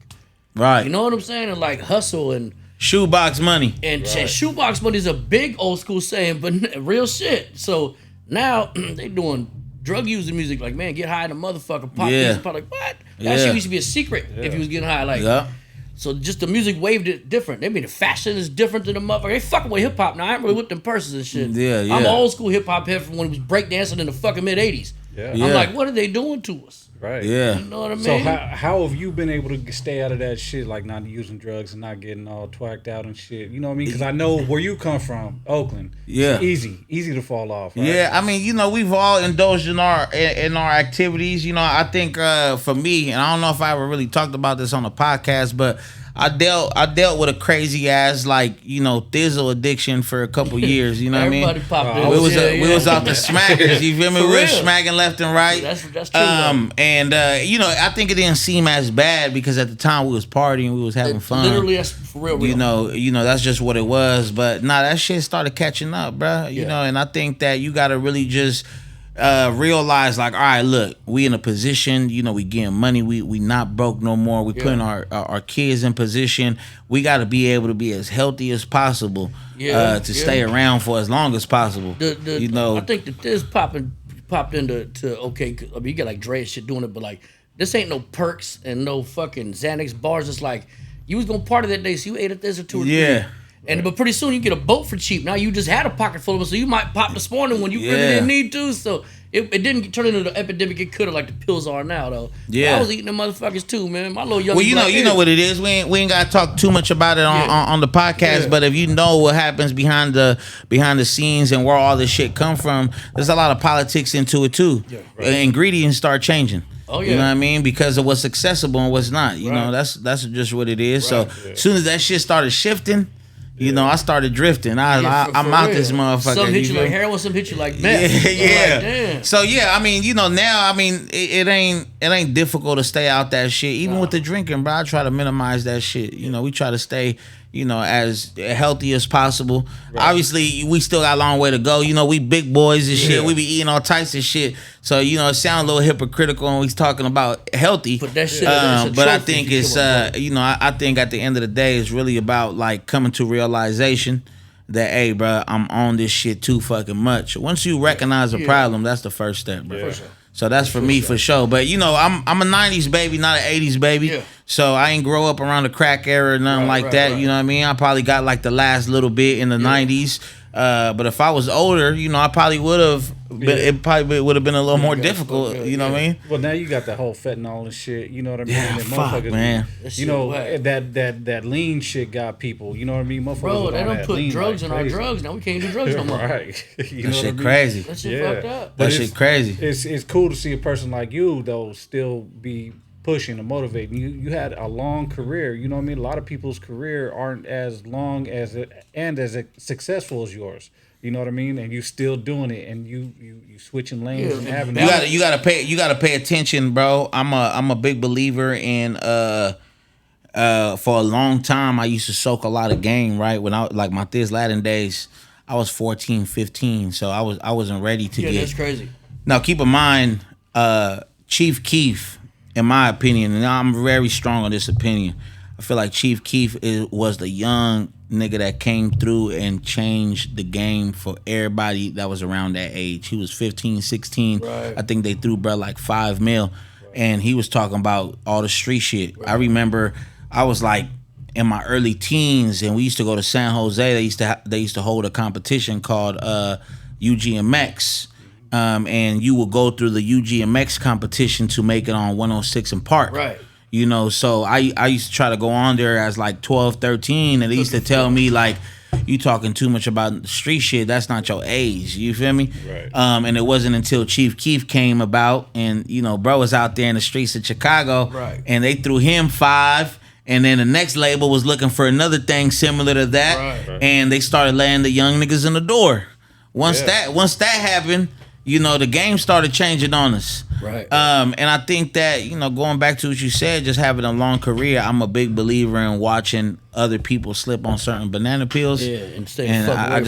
Right. You know what I'm saying? And like hustle and shoebox money. And shoebox money is a big old school saying, but real shit. So now they doing drug using music. Like, man, get high in a motherfucker. Pop music. Pop, like, what? That shit used to be a secret if you was getting high. Like, so just the music waved it different. I mean, the fashion is different than the motherfucker. They fucking with hip hop now. I ain't really with them purses and shit. Yeah. I'm an old school hip hop head from when it was breakdancing in the fucking mid '80s. I'm like, what are they doing to us? Right. Yeah. You know what I mean? So how have you been able to stay out of that shit, like not using drugs and not getting all twacked out and shit? You know what I mean? Because I know where you come from, Oakland. Yeah. It's easy to fall off. Right? Yeah. I mean, we've all indulged in our activities. I think for me, and I don't know if I ever really talked about this on the podcast, but I dealt with a crazy ass Thizzle addiction for a couple years. You know what I mean? Everybody popped in. We was out the smackers. You feel me? We were smacking left and right. That's true. And I think it didn't seem as bad because at the time we was partying, we was having fun. Literally, that's for real. That's just what it was. But that shit started catching up, bro. And I think that you got to really just realize, like, all right, look, we in a position, we getting money, we not broke no more, we putting our kids in position, we got to be able to be as healthy as possible to stay around for as long as possible. I think that this popped into okay, I mean, you got like Dre and shit doing it, but like this ain't no perks and no fucking Xanax bars. It's like you was gonna party that day, so you ate at this or two or three. But pretty soon you get a boat for cheap. Now you just had a pocket full of it, so you might pop this morning when you really didn't need to. So it didn't turn into the epidemic it could have, like the pills are now though. Yeah, I was eating them motherfuckers too, man. My little young. Well, you know what it is. We ain't got to talk too much about it on the podcast. But if you know what happens behind the scenes and where all this shit come from, there's a lot of politics into it too. Yeah, ingredients start changing. Oh, yeah. You know what I mean? Because of what's accessible and what's not. You know, that's just what it is. So as soon as that shit started shifting. I started drifting. I'm out this motherfucker. Some hit you like heroin, some hit you like meth. Like, damn. So I mean, now, I mean, it ain't difficult to stay out that shit. Even with the drinking, bro, I try to minimize that shit. We try to stay, as healthy as possible. Right. Obviously, we still got a long way to go. We big boys and shit. We be eating all types of shit. So, it sounds a little hypocritical when we talking about healthy. But that shit, but I think it's, I think at the end of the day, it's really about like coming to realization that, hey, bro, I'm on this shit too fucking much. Once you recognize a problem, that's the first step, bro. For sure. So that's for me for sure. But I'm a 90s baby, not an 80s baby. Yeah. So I ain't grow up around the crack era or nothing like that. Right. You know what I mean? I probably got like the last little bit in the 90s. But if I was older, I probably would have. It probably would have been a little more difficult. You know what I mean? Well, now you got the whole fentanyl and shit. You know what I mean? Yeah, fuck, man. That lean shit got people. You know what I mean? Bro, they don't put drugs in our drugs. Now we can't do drugs no more. Right. That shit crazy. That shit fucked up. That shit crazy. It's cool to see a person like you though still be pushing and motivating. You had a long career. You know what I mean? A lot of people's career aren't as long as successful as yours. You know what I mean? And you still doing it, and you switching lanes and avenues. You gotta pay attention, bro. I'm a big believer in for a long time I used to soak a lot of game, right? When I like my Thizz Latin days, I was 14, 15, so I wasn't ready to get. That's crazy. Now keep in mind, Chief Keef, in my opinion, and I'm very strong on this opinion, I feel like Chief Keef was the young nigga that came through and changed the game for everybody that was around that age. He was 15, 16. Right. I think they threw bro like $5 million. and he was talking about all the street shit. I remember I was like in my early teens, and we used to go to San Jose. They used to hold a competition called UGMX. And you will go through the UGMX competition to make it on 106 in Park. Right. You know, so I used to try to go on there as like 12, 13, and they used to tell me like, you talking too much about street shit, that's not your age. You feel me? Right. And it wasn't until Chief Keef came about, and you know, bro was out there in the streets of Chicago, right, and they threw him 5. And then the next label was looking for another thing similar to that, right, and they started letting the young niggas in the door. Once that happened, you know, the game started changing on us. Right. And I think that, you know, going back to what you said, just having a long career, I'm a big believer in watching other people slip on certain banana peels. Yeah, and I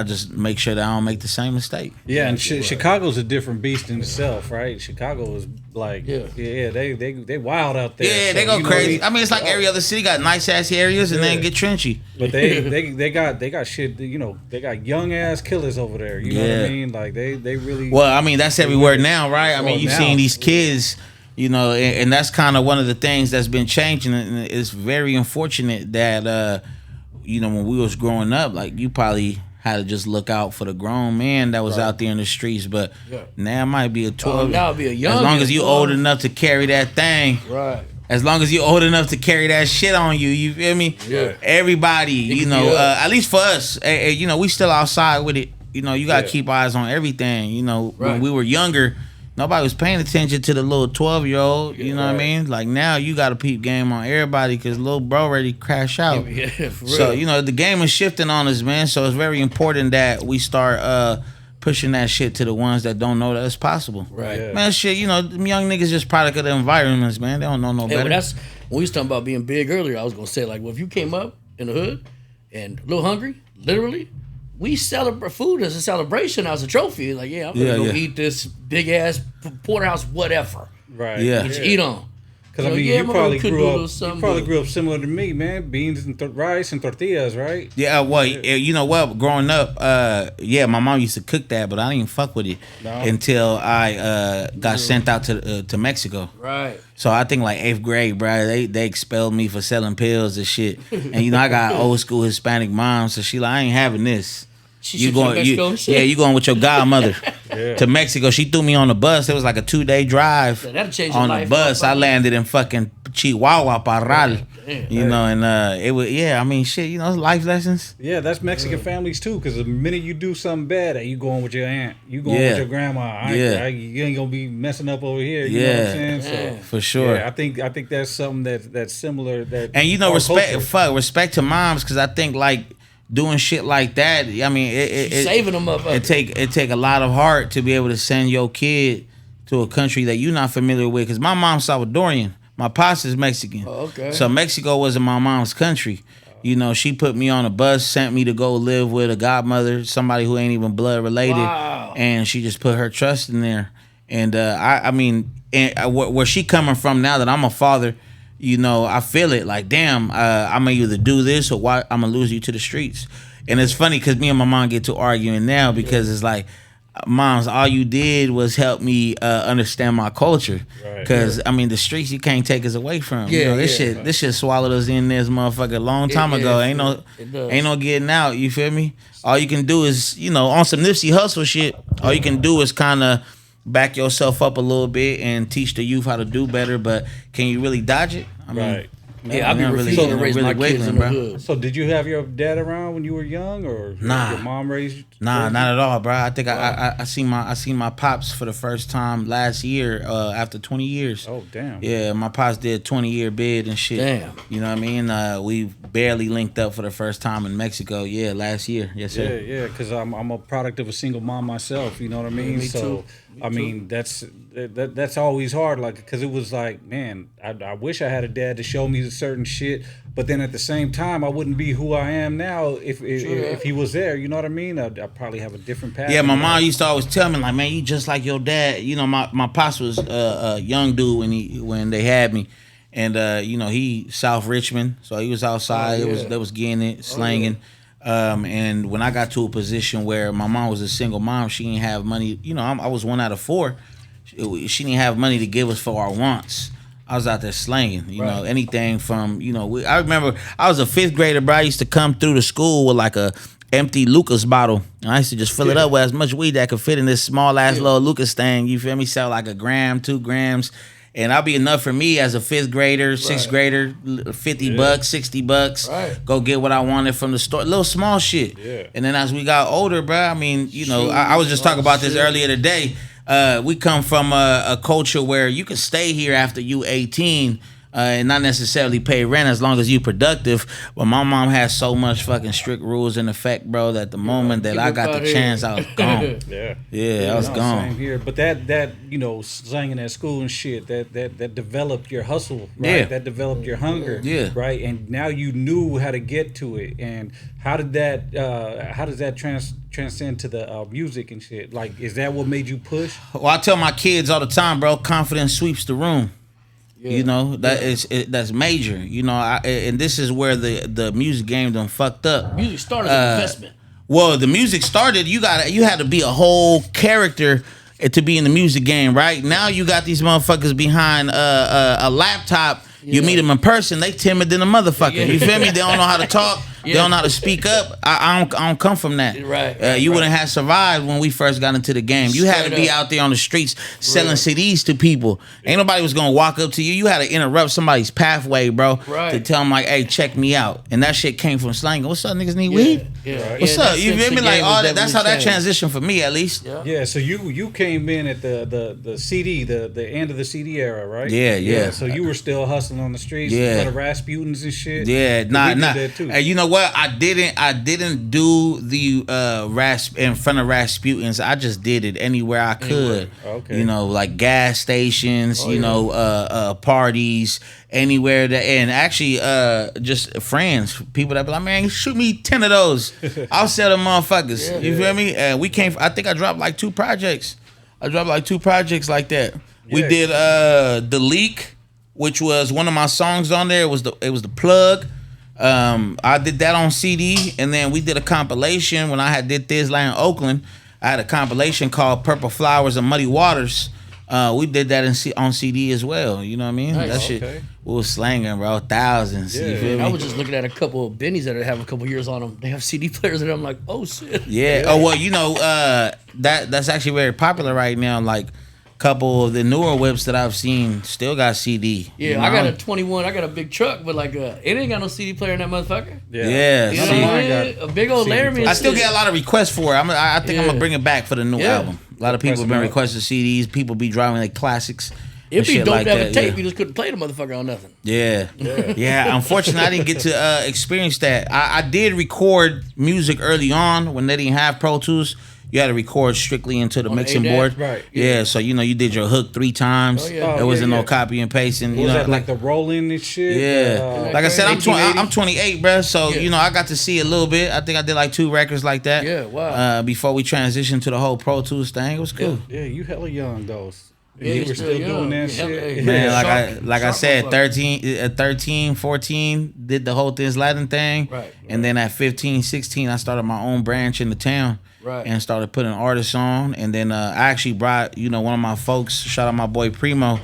just make sure that I don't make the same mistake. Yeah, and Chicago's a different beast in itself, right? Chicago is like, they wild out there. Yeah, so, they go crazy. Know, I mean, it's like every other city got nice ass areas and then get trenchy. But they got shit. You know, they got young ass killers over there. You know what I mean? Like they really. Well, I mean, that's everywhere now, right? I mean, you seeing these kids. You know, and that's kind of one of the things that's been changing, and it's very unfortunate that, you know, when we was growing up, like you probably had to just look out for the grown man that was out there in the streets, but now it might be a 12. Now it'll be a young. As long as you old enough to carry that thing, right? As long as you old enough to carry that shit on you, you feel me? Yeah. Everybody, you know, at least for us, you know, we still outside with it. You know, you gotta keep eyes on everything. You know, when we were younger, nobody was paying attention to the little 12-year-old. You know what I mean? Like now, you got to peep game on everybody because little bro ready to crash out. Yeah, for real. So you know the game is shifting on us, man. So it's very important that we start pushing that shit to the ones that don't know that it's possible. Right, man. Shit, you know, them young niggas just product of the environments, man. They don't know no better. Well, that's when we was talking about being big earlier. I was gonna say like, well, if you came up in the hood and a little hungry, literally. We celebrate food as a celebration, as a trophy. Like, I'm gonna go eat this big ass porterhouse, whatever. Right. Yeah. What you eat on. Because I mean, you probably grew up similar to me, man. Beans and rice and tortillas, right? Yeah. Well, you know what? Growing up, my mom used to cook that, but I didn't even fuck with it until I got sent out to Mexico. Right. So I think like 8th grade, bro, they expelled me for selling pills and shit. And you know, I got old school Hispanic mom, so she like, I ain't having this. You going with your godmother to Mexico. She threw me on the bus. It was like a 2-day drive on the bus. I landed in fucking Chihuahua, Parral. You know, and it was I mean, shit. You know, life lessons. Yeah, that's Mexican families too. Because the minute you do something bad, you going with your aunt, you going with your grandma. You ain't gonna be messing up over here. You know what I'm saying? So for sure. Yeah, I think that's something that's similar. And you know, respect to moms, because I think like. Doing shit like that, I mean, it saving them up. It take a lot of heart to be able to send your kid to a country that you're not familiar with. Because my mom's Salvadorian, my pops is Mexican. Oh, okay. So Mexico wasn't my mom's country. You know, she put me on a bus, sent me to go live with a godmother, somebody who ain't even blood related, and she just put her trust in there. And I mean, where she coming from now that I'm a father. You know, I feel it like, damn, I'm going to either do this or I'm going to lose you to the streets. And it's funny because me and my mom get to arguing now because it's like, moms, all you did was help me understand my culture. Because, I mean, the streets you can't take us away from. You know, this shit swallowed us in this motherfucker a long time ago. Ain't no getting out, you feel me? All you can do is, you know, on some Nipsey Hussle shit, all you can do is kind of back yourself up a little bit and teach the youth how to do better, but can you really dodge it? I mean, I be refusing to raise my kids in the hood. So did you have your dad around when you were young, or your mom raised you? Nah, not at all, bro. I think I seen my pops for the first time last year after 20 years. Oh damn. Yeah, my pops did 20-year bid and shit. Damn. You know what I mean? We barely linked up for the first time in Mexico. Yeah, last year. Yes, sir. Yeah, because I'm a product of a single mom myself. You know what I mean? Me too. I mean, that's always hard, like, because it was like, man, I wish I had a dad to show me certain shit, but then at the same time, I wouldn't be who I am now if he was there. You know what I mean? I'd probably have a different path. Yeah, my mom used to always tell me, like, man, you just like your dad. You know, my pops was a young dude when they had me, and you know, he South Richmond, so he was outside. They was getting it, slanging. And when I got to a position where my mom was a single mom, she didn't have money. You know, I was 1 out of 4. she didn't have money to give us for our wants. I was out there slanging, you know, anything from, you know, I remember I was a 5th grader, bro. I used to come through the school with like a empty Lucas bottle. And I used to just fill it up with as much weed that could fit in this small ass little Lucas thing. You feel me? Sell like a gram, 2 grams. And that'll be enough for me as a 5th grader, 6th grader, $50, $60. Go get what I wanted from the store. Little small shit. Yeah. And then as we got older, bro, I mean, you know, I was just talking about this earlier today. We come from a culture where you can stay here after you 18 and not necessarily pay rent as long as you productive. But my mom has so much fucking strict rules in effect, bro, that the moment that I got the chance, I was gone. I was gone. Same here. But that you know, slanging at school and shit, that developed your hustle, right? That developed your hunger, right? And now you knew how to get to it. And how does that transcend to the music and shit? Like, is that what made you push? Well, I tell my kids all the time, bro, confidence sweeps the room. You know, that's major. You know, and this is where the music game done fucked up. Music started as an investment. Well, the music started. You had to be a whole character to be in the music game, right? Now you got these motherfuckers behind a laptop. You meet them in person, they timid than a motherfucker. You feel me? They don't know how to talk. They don't know how to speak up. I don't come from that. You wouldn't have survived when we first got into the game. You had to be out there on the streets selling CDs to people. Ain't nobody was gonna walk up to you. You had to interrupt somebody's pathway, bro, to tell them like, "Hey, check me out." And that shit came from slang. What's up, niggas need weed? What's up? You feel me? Like all that. That's how that transitioned for me, at least. Yeah. So you came in at the CD, the end of the CD era, right? Yeah. So you were still hustling on the streets, for the Rasputins and shit. Hey, you know what? I didn't do the in front of Rasputins. I just did it anywhere I could. Okay. You know, like gas stations. You know, parties, anywhere that, and actually, just friends, people that be like, man, shoot me 10 of those. I'll sell them motherfuckers. You feel me? And we came. I think I dropped like 2 projects. like that. We did The Leak, which was one of my songs on there. It was the plug. I did that on CD, and then we did a compilation when I did Thizz Latin Oakland. I had a compilation called Purple Flowers and Muddy Waters. We did that on CD as well. You know what I mean? Nice. That shit, we was slanging, bro. Thousands. You feel me? I was just looking at a couple of Bennies that have a couple years on them. They have CD players, and I'm like, oh shit. Yeah. Oh well, you know, that's actually very popular right now. Like, couple of the newer whips that I've seen still got CD. Yeah, you know? I got a 21. I got a big truck, but like it ain't got no CD player in that motherfucker. Yeah. You know what I mean? A big old Laramie. I still get a lot of requests for it. I think I'm gonna bring it back for the new album. A lot of people have been requesting CDs. People be driving their classics. It'd be dope to have a tape. You just couldn't play the motherfucker on nothing. Yeah. Unfortunately, I didn't get to experience that. I did record music early on when they didn't have Pro Tools. You had to record strictly into the mixing board. Right. Yeah, so you know you did your hook 3 times. There wasn't no copy and pasting. You know, that like the rolling and shit? Yeah. Like I said, I'm 28, bro. So you know I got to see a little bit. I think I did like 2 records like that. Yeah, wow. Before we transitioned to the whole Pro Tools thing, it was cool. Yeah, you hella young though. Yeah, you were still doing that shit. Man, like I said, 13, 14, did the whole Thizz Latin thing. Right. And then at 15, 16, I started my own branch in the town. Right. And started putting artists on. And then I actually brought, you know, one of my folks, shout out my boy Primo.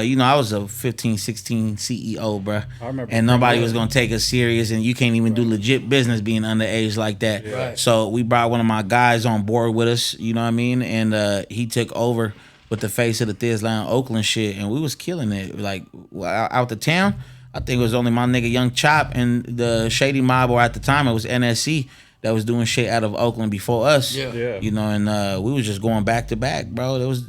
You know, I was a 15, 16 CEO, bro. I remember. And nobody was going to take us serious. And you can't even do legit business being underage like that. Yeah. Right. So we brought one of my guys on board with us, you know what I mean? And he took over with the face of the Thizz Latin Oakland shit. And we was killing it. Like, out the town, I think it was only my nigga Young Chop and the Shady Mob, or at the time it was NSC, that was doing shit out of Oakland before us. Yeah. You know, and we was just going back to back, bro. It was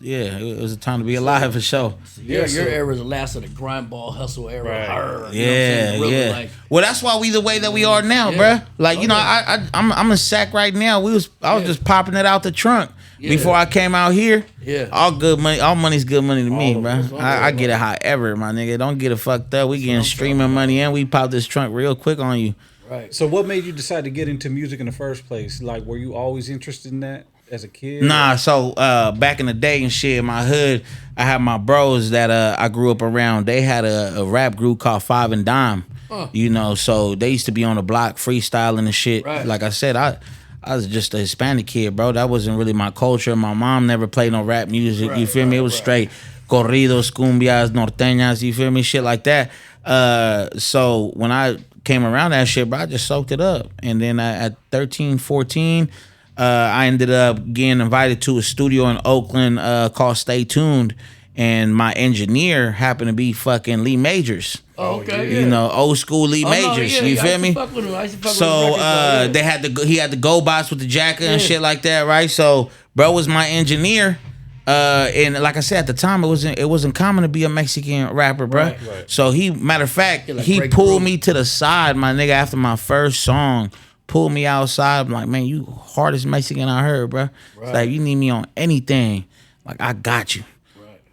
a time to be alive for sure. Your era is the last of the grind ball hustle era. Right. Really, like, well, that's why we the way that we are now, bro. Like, you know, I'm in Sac right now. I was just popping it out the trunk. Before I came out here, all good money, all money's good money to me, bro. I get it however, my nigga. Don't get it fucked up. We getting streaming money and we pop this trunk real quick on you. Right. So what made you decide to get into music in the first place? Like, were you always interested in that as a kid? Nah, so back in the day and shit, in my hood, I had my bros that I grew up around. They had a rap group called Five and Dime. You know, so they used to be on the block freestyling and shit. Right. Like I said, I was just a Hispanic kid, bro. That wasn't really my culture. My mom never played no rap music. You feel me? It was straight corridos, cumbias, norteñas. You feel me? Shit like that. So when I came around that shit, bro, I just soaked it up. And then at 13, 14, I ended up getting invited to a studio in Oakland called Stay Tuned. And my engineer happened to be fucking Lee Majors. Oh, okay. You know, old school Lee Majors. You feel me? So they had he had the Go Bots with the jacket and shit like that, right? So bro was my engineer. And like I said at the time, it wasn't common to be a Mexican rapper, bro. Right. So matter of fact, he pulled me to the side, my nigga, after my first song. Pulled me outside. I'm like, man, you hardest Mexican I heard, bro. Right. It's like, you need me on anything. Like, I got you.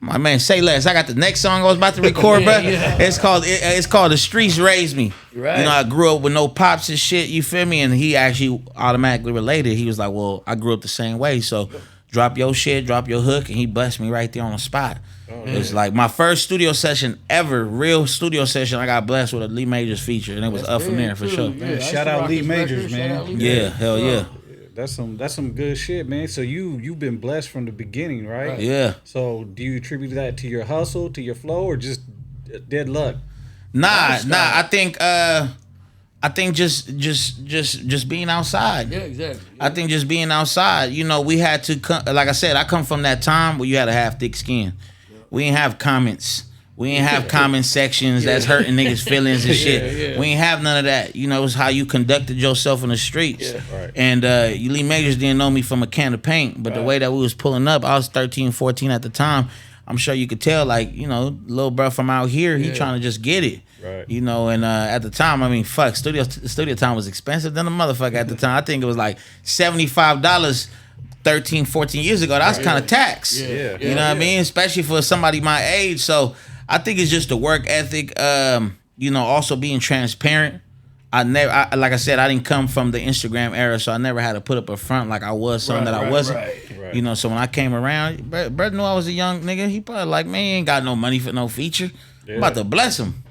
My man, say less. I got the next song I was about to record, bro. It's called The Streets Raised Me. Right. You know, I grew up with no pops and shit, you feel me? And he actually automatically related. He was like, well, I grew up the same way, so drop your shit, drop your hook, and he blessed me right there on the spot. It's like my first studio session ever, real studio session. I got blessed with a Lee Majors feature, and it was up from there for sure. Man, shout out Lee Majors, man. Yeah, hell yeah. That's some good shit, man. So you've been blessed from the beginning, right? Yeah. So do you attribute that to your hustle, to your flow, or just dead luck? Nah. I think just being outside. Yeah, exactly. Yeah. I think just being outside. You know, we had to come. Like I said, I come from that time where you had to have thick skin. Yeah. We ain't have comments. We ain't have comment sections that's hurting niggas' feelings and shit. We ain't have none of that. You know, it's how you conducted yourself in the streets. Yeah. Right. And Lee Majors didn't know me from a can of paint, but the way that we was pulling up, I was 13, 14 at the time. I'm sure you could tell, like, you know, little bro from out here, he trying to just get it. Right. You know, and at the time, I mean, fuck, studio time was expensive than a motherfucker at the time. I think it was like $75 13, 14 years ago. That's kind of tax. You know what I mean? Especially for somebody my age. So I think it's just the work ethic, you know, also being transparent. Like I said, I didn't come from the Instagram era, so I never had to put up a front like I was something that I wasn't. Right. You know, so when I came around, brother knew I was a young nigga. He probably like, man, he ain't got no money for no feature. I'm about to bless him.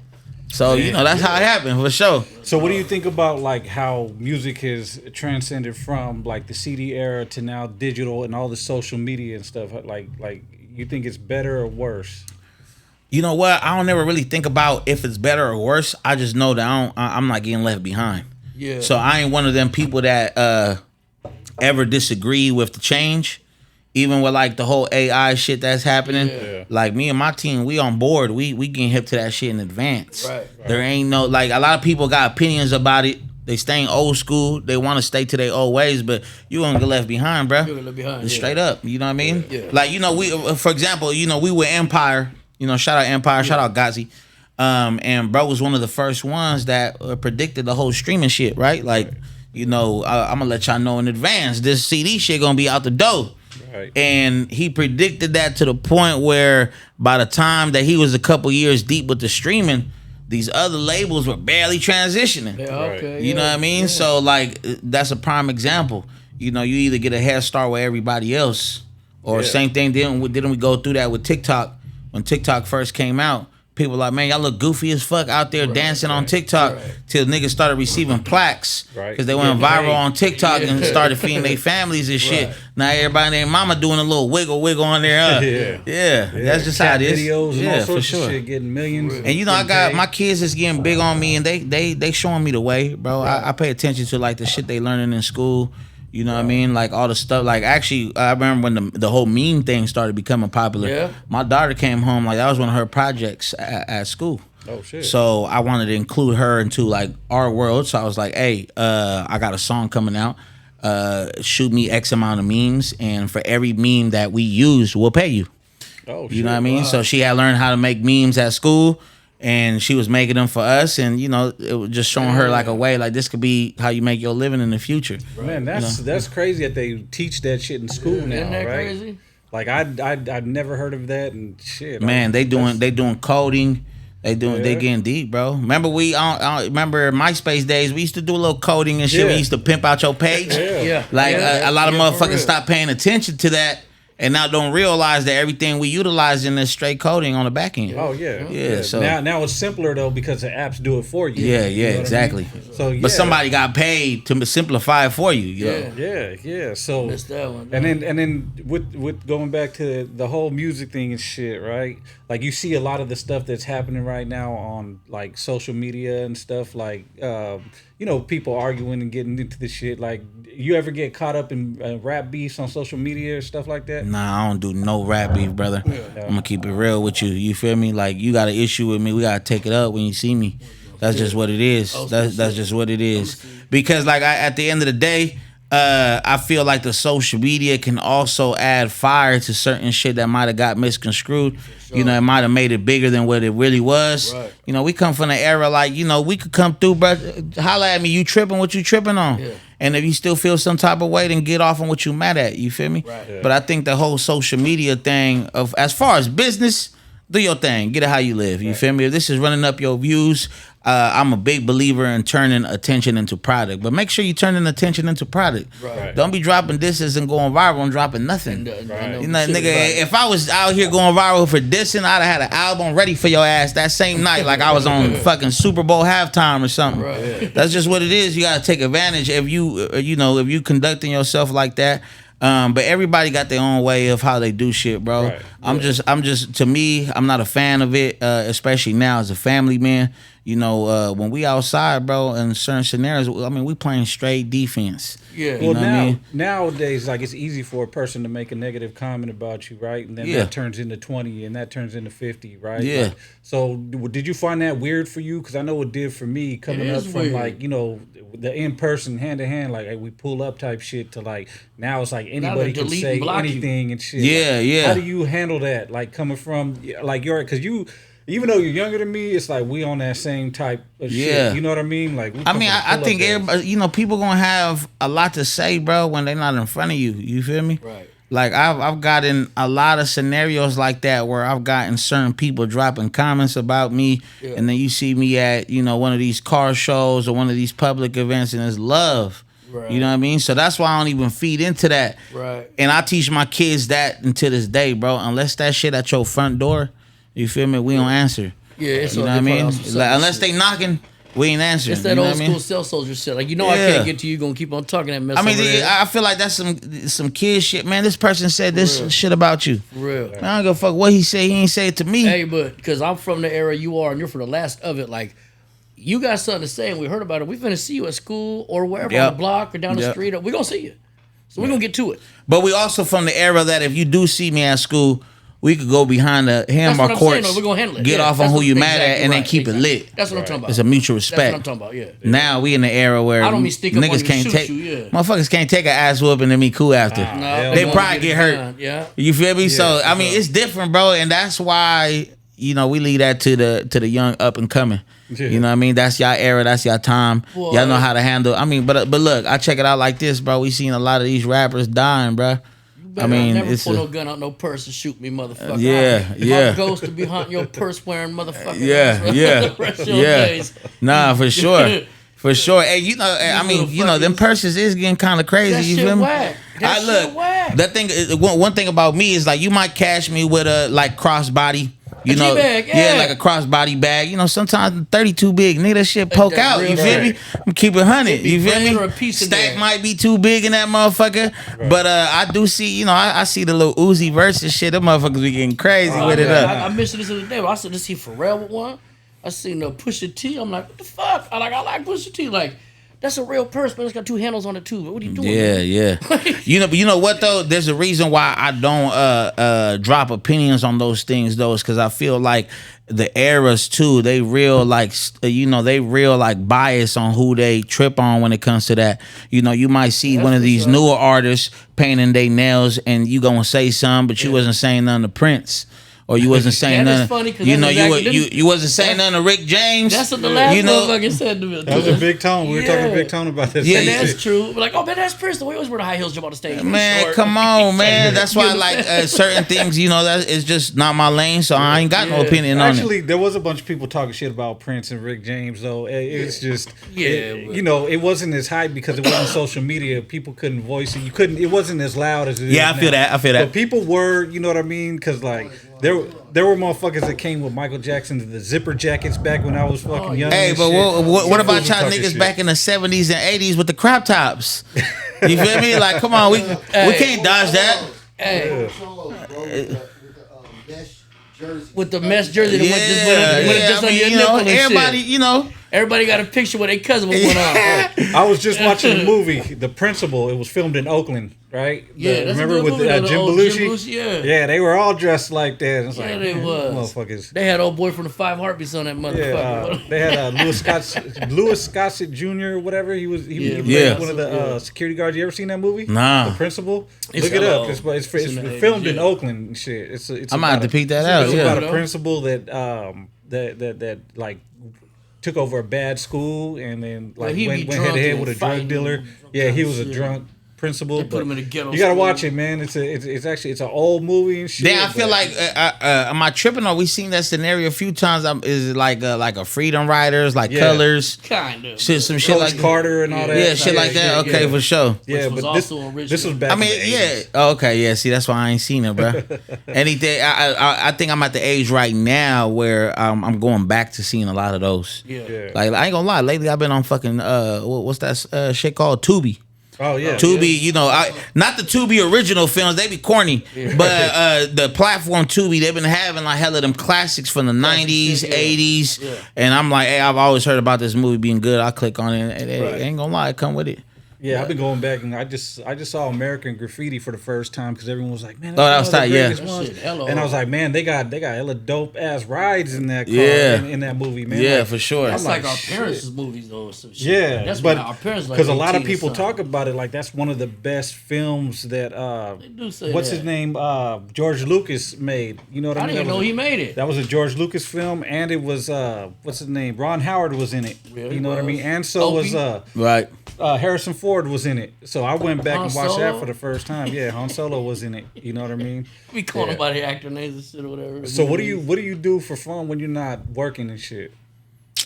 So, you know, that's how it happened, for sure. So what do you think about, like, how music has transcended from, like, the CD era to now digital and all the social media and stuff? Like you think it's better or worse? You know what? I don't ever really think about if it's better or worse. I just know that I'm not getting left behind. Yeah. So I ain't one of them people that ever disagree with the change. Even with like the whole AI shit that's happening. Yeah. Like me and my team, we on board. We getting hip to that shit in advance. Right. There ain't no, like, a lot of people got opinions about it. They staying old school. They want to stay to their old ways, but you gonna get left behind, bro. You're gonna get left behind. Straight up. You know what I mean? Yeah. Like, you know, we, for example, you know, we were Empire. You know, shout out Empire, shout out Gazi. And bro was one of the first ones that predicted the whole streaming shit, right? Like, you know, I'm gonna let y'all know in advance, this CD shit gonna be out the door. Right. And he predicted that to the point where by the time that he was a couple years deep with the streaming, these other labels were barely transitioning. Yeah, okay, you know what I mean? Yeah. So, like, that's a prime example. You know, you either get a head start with everybody else, or same thing. Didn't we go through that with TikTok? When TikTok first came out, people were like, man, y'all look goofy as fuck out there dancing on TikTok, till niggas started receiving plaques because they went viral on TikTok and started feeding their families and shit. Now everybody and their mama doing a little wiggle on there. That's just how it is. Videos and all sorts of shit, getting millions. And you know, I got my kids is getting big on me, and they showing me the way, bro. I pay attention to like the shit they learning in school. You know what I mean? Like all the stuff. Like, actually, I remember when the whole meme thing started becoming popular. Yeah. My daughter came home, like, that was one of her projects at school. Oh shit. So I wanted to include her into like our world. So I was like, hey, I got a song coming out. Shoot me X amount of memes, and for every meme that we use, we'll pay you. Oh shit. You know what I mean? Wow. So she had learned how to make memes at school. And she was making them for us, and you know, it was just showing her like a way, like this could be how you make your living in the future. Man, that's crazy that they teach that shit in school now, isn't that crazy? Like I'd never heard of that and shit. Man, they doing coding, they getting deep, bro. Remember remember MySpace days? We used to do a little coding and shit. We used to pimp out your page. Like a lot of motherfuckers stopped paying attention to that. and now don't realize that everything we utilize in is straight coding on the back end. Oh yeah. Yeah. So now it's simpler though because the apps do it for you. Yeah, You know what exactly. I mean? So but somebody got paid to simplify it for you. Yeah. So Missed that one. and then with going back to the whole music thing and shit, right? Like you see a lot of the stuff that's happening right now on like social media and stuff, like people arguing and getting into this shit. Like, you ever get caught up in rap beefs on social media or stuff like that? Nah, I don't do no rap beef, brother. I'm gonna keep it real with you. You feel me? Like, you got an issue with me, we gotta take it up when you see me. That's just what it is. That's just what it is. Because like at the end of the day, I feel like the social media can also add fire to certain shit that might have got misconstrued. Sure. It might have made it bigger than what it really was. Right. We come from the era like, we could come through, bro. Holla at me, you tripping, what you tripping on? Yeah. And if you still feel some type of way, then get off on what you mad at. You feel me? Right. Yeah. But I think the whole social media thing of, as far as business, do your thing. Get it how you live. You feel me? If this is running up your views, I'm a big believer in turning attention into product. But make sure you turning attention into product. Right. Don't be dropping disses and going viral and dropping nothing. Nigga, if I was out here going viral for dissing, I'd have had an album ready for your ass that same night, like I was on fucking Super Bowl halftime or something. Right. Yeah. That's just what it is. You gotta take advantage if you conducting yourself like that. But everybody got their own way of how they do shit, bro. Right. I'm just to me, I'm not a fan of it, especially now as a family man. When we outside, bro, in certain scenarios, we playing straight defense. Yeah. Well, nowadays, like, it's easy for a person to make a negative comment about you, right? And then that turns into 20, and that turns into 50, right? Yeah. Like, so, did you find that weird for you? Because I know it did for me, coming up from weird. The in-person, hand-to-hand, like, we pull up type shit, to like, now it's like anybody can say anything and shit. Yeah, like, yeah. How do you handle that? Like, coming from, like, because even though you're younger than me, it's like we on that same type of shit. You know what I mean? Like, I think everybody, people gonna have a lot to say, bro, when they're not in front of you. You feel me? Right. Like, I've gotten a lot of scenarios like that where I've gotten certain people dropping comments about me, and then you see me at one of these car shows or one of these public events, and it's love. Right. You know what I mean? So that's why I don't even feed into that. Right. And I teach my kids that until this day, bro. Unless that shit at your front door, you feel me? We don't answer. Yeah, it's you know what I mean? Like, unless they knocking, we ain't answering. It's that old school cell soldier shit. Like, I can't get to you, gonna keep on talking that mess. I feel like that's some kid shit, man. This person said this shit about you. For real. Man, I don't give a fuck what he said. He ain't say it to me. Hey, but because I'm from the era you are, and you're from the last of it, like, you got something to say, and we heard about it. We finna see you at school or wherever, on the block or down the street. We're gonna see you. So we're gonna get to it. But we also from the era that if you do see me at school, we could go behind the handbar courts, we're gonna handle it. Get off on who you mad at, and then keep it lit. That's what I'm talking about. It's a mutual respect. That's what I'm talking about, Now we in the era where niggas can't take motherfuckers can't take an ass whooping and be cool after. They probably get hurt. Yeah. You feel me? So it's different, bro, and that's why we leave that to the young up and coming. You know what I mean? That's y'all era. That's y'all time. Boy. Y'all know how to handle. But look, I check it out like this, bro. We seen a lot of these rappers dying, bro. Never pull no gun out no purse and shoot me, motherfucker. If I'm a ghost to be hunting your purse wearing motherfucker. Days. Nah, for sure. For sure. Hey, them purses is getting kind of crazy. That you shit feel me? Whack. That shit whack. That thing. One thing about me is like you might catch me with a like crossbody. G-bag, like a crossbody bag. Sometimes 32 big, nigga, that shit poke out. You feel me? I'm keep it 100. You feel me? Stack might be too big in that motherfucker, but I do see. I see the little Uzi versus shit. Them motherfuckers be getting crazy with it up. I mentioned this the other day. I said to see Pharrell with one. I seen Pusha T. I'm like, what the fuck? I like Pusha T. Like, that's a real purse, but it's got two handles on it too. What are you doing? Yeah. You know what though? There's a reason why I don't drop opinions on those things though, is because I feel like the eras too, they real like bias on who they trip on when it comes to that. You might see one of these newer artists painting their nails and you gonna say something, but you wasn't saying nothing to Prince. Or you wasn't saying That is nothing. funny, 'cause You that's know, exactly- you wasn't saying nothing to Rick James. That's what the last you know, motherfucker said to me. That was a big tone. We were talking to Big Tone about this. Yeah, And yeah. that's true. Like, oh man, that's Prince. We always wear the high heels jump on the stage. Man, Short. come on, man. That's why, You know? like, certain things, you know, that is just not my lane, so I ain't got no opinion on it. Actually, there was a bunch of people talking shit about Prince and Rick James, though. It's just, but- you know, it wasn't as hype because it wasn't social media. People couldn't voice it. It wasn't as loud as it is Yeah, I feel now. that. I feel that. But people were, you know what I mean? Because, like, there were motherfuckers that came with Michael Jackson's the zipper jackets back when I was fucking young. Hey, and but shit. what about y'all Talking niggas shit. back in the 70s and 80s with the crop tops? You feel me? Like, come on, we can't dodge that. Hey, Mesh jersey. with the mesh jersey that Yeah, went just I on mean, your you know, nipple and everybody, shit. you know. Everybody got a picture with their cousin with one on. I was just watching the movie, The Principal. It was filmed in Oakland, right? Yeah, that's a remember good with movie, though, the Jim old Belushi? Jim Belushi, yeah. Yeah, they were all dressed like that. It's Yeah, like, they man, was. motherfuckers. They had old boy from the Five Heartbeats on that motherfucker. Yeah, they had Louis Gossett Jr. or whatever. He played Yeah. one of the security guards. You ever seen that movie? Nah. The Principal. It's Look it up. hello. It's It's in the filmed 80s, in yeah. Oakland and shit. It's I might have to peek that out. It's Yeah. about a principal that that like took over a bad school and then like he went be head to head drunk with a and drug fighting dealer. and Yeah, he drunk was a shit. drunk principal. They put but him in a ghetto You gotta school. watch it, man. It's actually it's an old movie and shit. Then I feel but- like, am I tripping? Or we seen that scenario a few times? Is it like a Freedom Riders, like Yeah. Colors, Kind of. shit, some shit Coach like Carter and all that. yeah, shit like that. Okay, for sure. Yeah, Which was but this also original. this was back. I mean, in the yeah. 80s. Oh, okay, yeah. See, that's why I ain't seen it, bro. Anything. I think I'm at the age right now where I'm going back to seeing a lot of those. Yeah. Like I ain't gonna lie. Lately, I've been on fucking what's that shit called Tubi. Oh yeah, Tubi, you know, not the Tubi original films, they be corny, but the platform Tubi, they've been having like hella them classics from the 90s, yeah. 80s, Yeah. and I'm like, hey, I've always heard about this movie being good. I click on it, and Right. ain't gonna lie, come with it. Yeah, I've been going back and I just saw American Graffiti for the first time because everyone was like, man, Oh, that was one of tight, the yeah. greatest That ones. shit hella And I was hard. like, man, they got hella dope ass rides in that car Yeah. in that movie, man. Yeah, Like, for sure. That's I'm like like, our shit. parents' movies though. Or some shit. Yeah, that's but what our parents like. because a lot of 18 or people something. talk about it like that's one of the best films that do say what's that. his name George Lucas made. You know what I I mean? didn't even That know was he made it. That was a George Lucas film, and it was what's his name? Ron Howard was in it. Yeah, you he know what I was. mean? And so Opie. was Right. Harrison Ford was in it. So I went back Han and watched that Solo? for the first time. Yeah, Han Solo was in it. You know what I mean? We call Yeah. them by the actor names and shit or whatever. So what do you do for fun when you're not working and shit?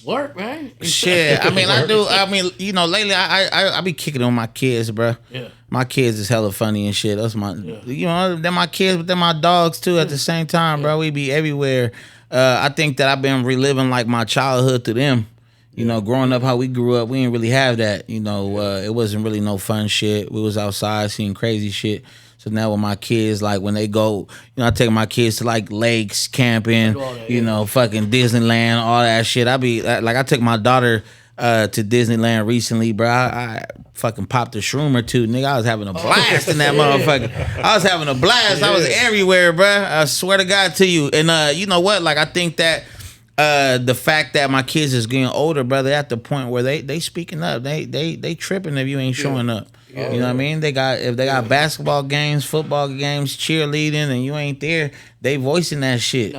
work, man? Shit, I mean, I do. I mean, you know, lately I be kicking on my kids, bro. Yeah. My kids is hella funny and shit. That's my, you know, they're my kids, but they're my dogs too. At the same time, bro, we be everywhere. I think that I've been reliving like my childhood to them. You know, growing up how we grew up, we didn't really have that. You know, it wasn't really no fun shit. We was outside seeing crazy shit. So now with my kids, like when they go, you know, I take my kids to like lakes, camping, all that, you yeah. know, fucking Disneyland, all that shit. I be like, I took my daughter to Disneyland recently, bro. I fucking popped a shroom or two, nigga. I was having a blast in that motherfucker. I was having a blast. I was everywhere, bro. I swear to God to you. And you know what? Like I think that the fact that my kids is getting older, brother, at the point where they speaking up, they tripping if you ain't showing up. You know what I mean? If they got basketball games, football games, cheerleading, and you ain't there, they voicing that shit.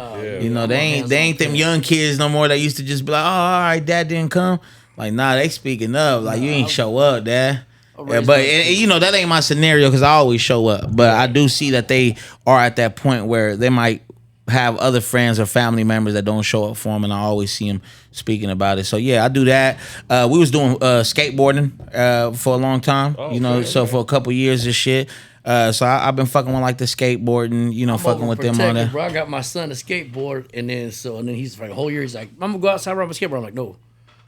You know, they ain't them young kids no more that used to just be like, oh, all right, dad didn't come. Like, nah, they speaking up. Like, you ain't show up, dad. Yeah, but you know, that ain't my scenario because I always show up. But I do see that they are at that point where they might have other friends or family members that don't show up for them, and I always see them speaking about it. So yeah, I do that. We was doing skateboarding for a long time, you know, so for a couple years and shit. So I've been fucking with like the skateboarding, you know, fucking with them on that. Bro, I got my son a skateboard, and then he's like a whole year. He's like, I'm gonna go outside ride my skateboard. I'm like, no.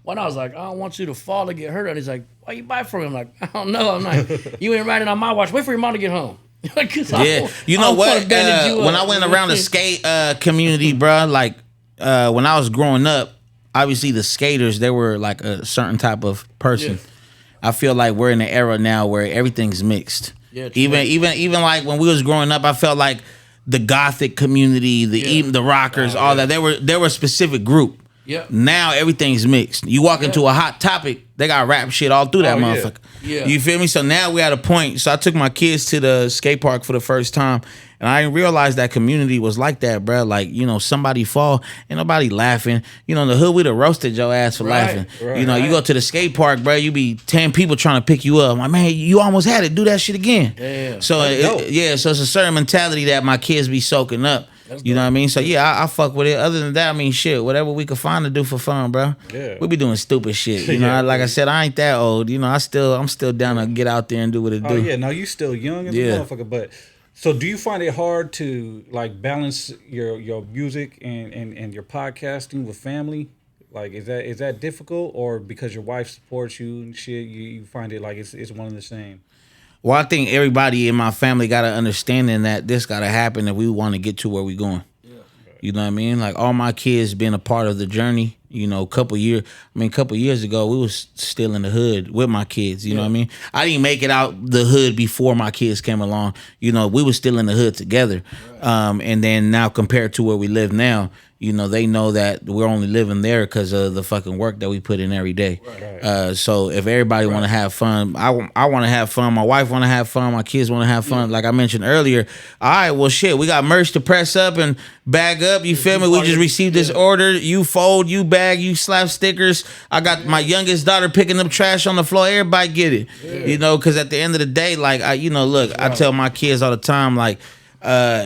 When I was like, I don't want you to fall or get hurt. And he's like, why you buy it for me? I'm like, I don't know. I'm like, you ain't riding on my watch. Wait for your mom to get home. Yeah, you know what? When I went around the skate community, bro, like when I was growing up, obviously the skaters, they were like a certain type of person. Yeah. I feel like we're in an era now where everything's mixed. Yeah, true. even like when we was growing up, I felt like the gothic community, even the rockers, all that, they were a specific group. Yep. Now everything's mixed. You walk into a hot topic, they got rap shit all through that motherfucker. Yeah. You feel me? So now we at a point. So I took my kids to the skate park for the first time, And I didn't realize that community was like that, bro. Like, you know, somebody fall, ain't nobody laughing. You know, in the hood, we'd have roasted your ass for laughing. Right, you know, you go to the skate park, bro, you be 10 people trying to pick you up. I'm like, man, you almost had it. Do that shit again. Yeah. So, so it's a certain mentality that my kids be soaking up. You know what I mean? So yeah, I fuck with it. Other than that, I mean, shit, whatever we could find to do for fun, bro. Yeah. We be doing stupid shit. You know, like I said, I ain't that old. You know, I'm still down to get out there and do what it do. Oh yeah, no, you still young as a motherfucker. But so, do you find it hard to like balance your music and your podcasting with family? Like, is that difficult, or because your wife supports you and shit, you find it like it's one and the same? Well, I think everybody in my family got to understanding that this got to happen if we want to get to where we going. Yeah. You know what I mean? Like, all my kids been a part of the journey. You know, a couple years ago, we was still in the hood with my kids. You know what I mean? I didn't make it out the hood before my kids came along. You know, we was still in the hood together. Right. And then now compared to where we live now, you know, they know that we're only living there because of the fucking work that we put in every day. Right. So if everybody want to have fun, I want to have fun. My wife want to have fun. My kids want to have fun. Like I mentioned earlier. All right, well, shit, we got merch to press up and bag up. You feel me? We just received this order. You fold, you bag, you slap stickers. I got my youngest daughter picking up trash on the floor. Everybody get it. Yeah. You know, because at the end of the day, like, I tell my kids all the time, like,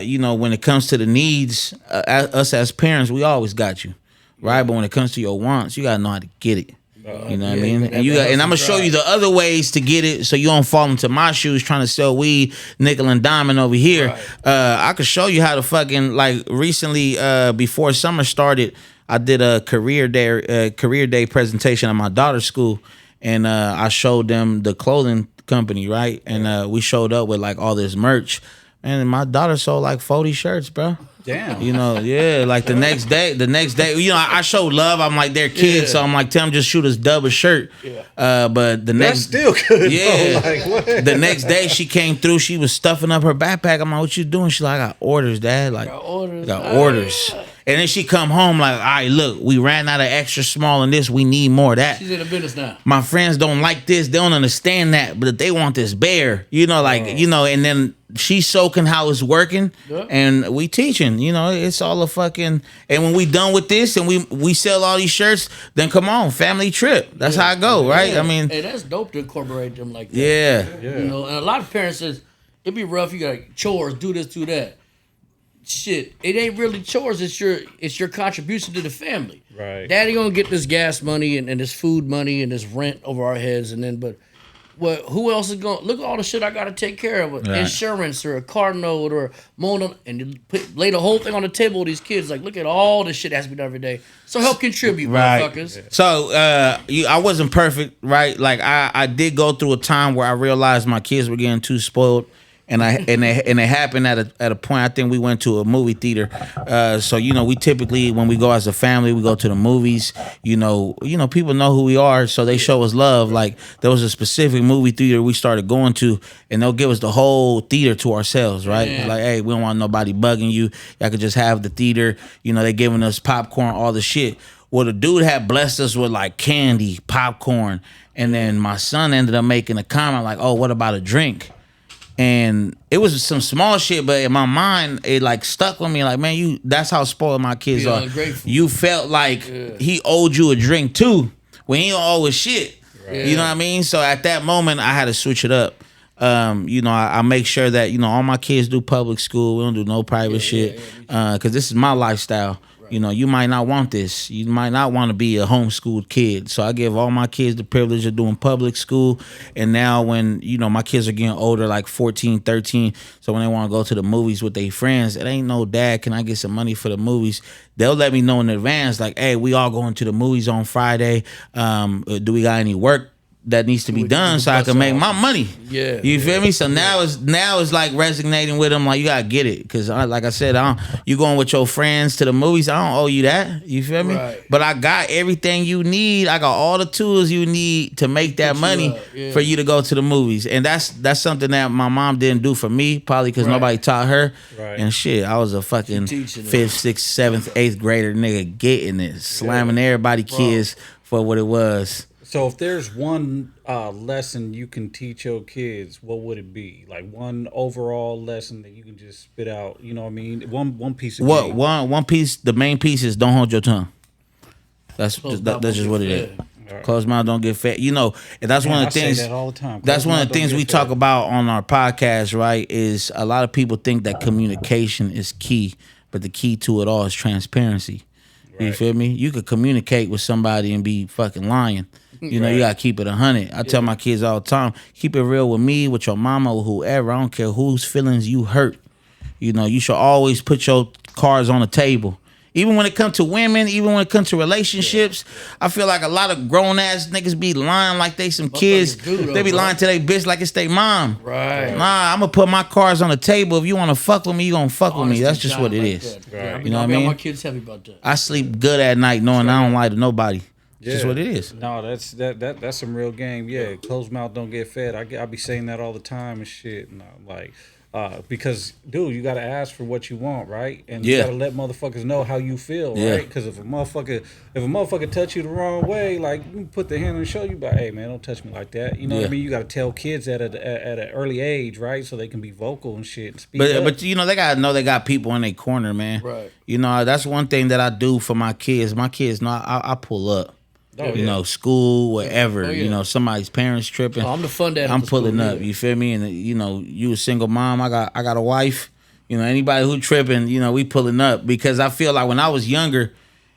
you know, when it comes to the needs, us as parents, we always got you, right? But when it comes to your wants, you gotta know how to get it. You know what I mean? And I'm gonna show you the other ways to get it, so you don't fall into my shoes trying to sell weed, nickel and diamond over here. Right. I could show you how to fucking, like, recently, before summer started, I did a career day presentation at my daughter's school, and I showed them the clothing company, right? And we showed up with like all this merch. And my daughter sold like 40 shirts, bro. Damn. You know, yeah. Like the next day, you know, I show love. I'm like their kids, so I'm like, tell them just shoot us dub a shirt. Yeah. But the next, that's still good. Yeah. Like, what? The next day she came through. She was stuffing up her backpack. I'm like, what you doing? She's like, I got orders, Dad. Like, got orders. And then she come home like, all right, look, we ran out of extra small in this. We need more of that. She's in the business now. My friends don't like this. They don't understand that, but they want this bear. You know, like, you know, and then she's soaking how it's working, and we teaching. You know, it's all a fucking. And when we done with this and we sell all these shirts, then come on, family trip. That's how I go, right? I mean, hey, that's dope to incorporate them like that. Yeah. You know, and a lot of parents says it'd be rough. You got chores, do this, do that. Shit, it ain't really chores. It's your contribution to the family. Right. Daddy gonna get this gas money and this food money and this rent over our heads, and then well, who else is gonna look at all the shit I gotta take care of? Right. Insurance or a car note or mowing, and lay the whole thing on the table with these kids. Like, look at all the shit that has to be done every day. So help contribute, motherfuckers. Yeah. So I wasn't perfect, right? Like I did go through a time where I realized my kids were getting too spoiled. And it happened at a point. I think we went to a movie theater. So you know, we typically, when we go as a family, we go to the movies. You know, people know who we are, so they show us love. Like, there was a specific movie theater we started going to, and they'll give us the whole theater to ourselves, right? Yeah. Like, hey, we don't want nobody bugging you. Y'all could just have the theater. You know, they giving us popcorn, all the shit. Well, the dude had blessed us with like candy, popcorn, and then my son ended up making a comment like, "Oh, what about a drink?" And it was some small shit, but in my mind, it like stuck with me. Like, man, that's how spoiled my kids are. Ungrateful. You felt like he owed you a drink too, when he don't owe us shit. Right. You know what I mean? So at that moment, I had to switch it up. You know, I make sure that, you know, all my kids do public school. We don't do no private shit. Because this is my lifestyle. You know, you might not want this. You might not want to be a homeschooled kid. So I give all my kids the privilege of doing public school. And now when, you know, my kids are getting older, like 14, 13, so when they want to go to the movies with their friends, it ain't no, Dad, can I get some money for the movies? They'll let me know in advance, like, hey, we all going to the movies on Friday. Do we got any work that needs to be done so I can make my money? Yeah, you feel me? So now it's like resonating with them. Like, you gotta get it, because like I said, you going with your friends to the movies. I don't owe you that. You feel me? Right. But I got everything you need. I got all the tools you need to make that money for you to go to the movies. And that's something that my mom didn't do for me, probably because nobody taught her. Right. And shit, I was a fucking 5th, 6th, 7th, 8th grader nigga getting it, slamming everybody kids for what it was. So if there's one lesson you can teach your kids, what would it be? Like one overall lesson that you can just spit out. You know what I mean? One piece of game. One piece. The main piece is don't hold your tongue. That's just what it is. Right. Closed mouth don't get fed. You know, and that's one of the things. I say that all the time. That's one of the things we talk about on our podcast, right? Is a lot of people think that communication is key, but the key to it all is transparency. Right. You feel me? You could communicate with somebody and be fucking lying. You know, you gotta keep it 100. I tell my kids all the time, keep it real with me, with your mama, or whoever. I don't care whose feelings you hurt. You know, you should always put your cards on the table. Even when it comes to women, even when it comes to relationships, I feel like a lot of grown ass niggas be lying like they some kids. They be lying to their bitch like it's their mom. Right. Nah, I'm gonna put my cards on the table. If you wanna fuck with me, you gonna fuck with me. That's just what it is. Right. You know what I mean? My kids heavy about that. I sleep good at night knowing I don't lie to nobody. Yeah. Just what it is. No, that's some real game. Yeah, closed mouth don't get fed. I be saying that all the time and shit. No, like. Because, dude, you gotta ask for what you want, right? And you gotta let motherfuckers know how you feel, right? Because if a motherfucker touch you the wrong way, like you put the hand on the shoulder, you be like, hey man, don't touch me like that. You know what I mean? You gotta tell kids at an early age, right? So they can be vocal and shit. And speak up. But you know, they gotta know they got people in their corner, man. Right. You know, that's one thing that I do for my kids. My kids know I pull up. You know, school, whatever. You know, somebody's parents tripping. I'm the fun dad. I'm pulling up. You feel me? And you know, you a single mom. I got a wife. You know, anybody who tripping, you know, we pulling up because I feel like when I was younger,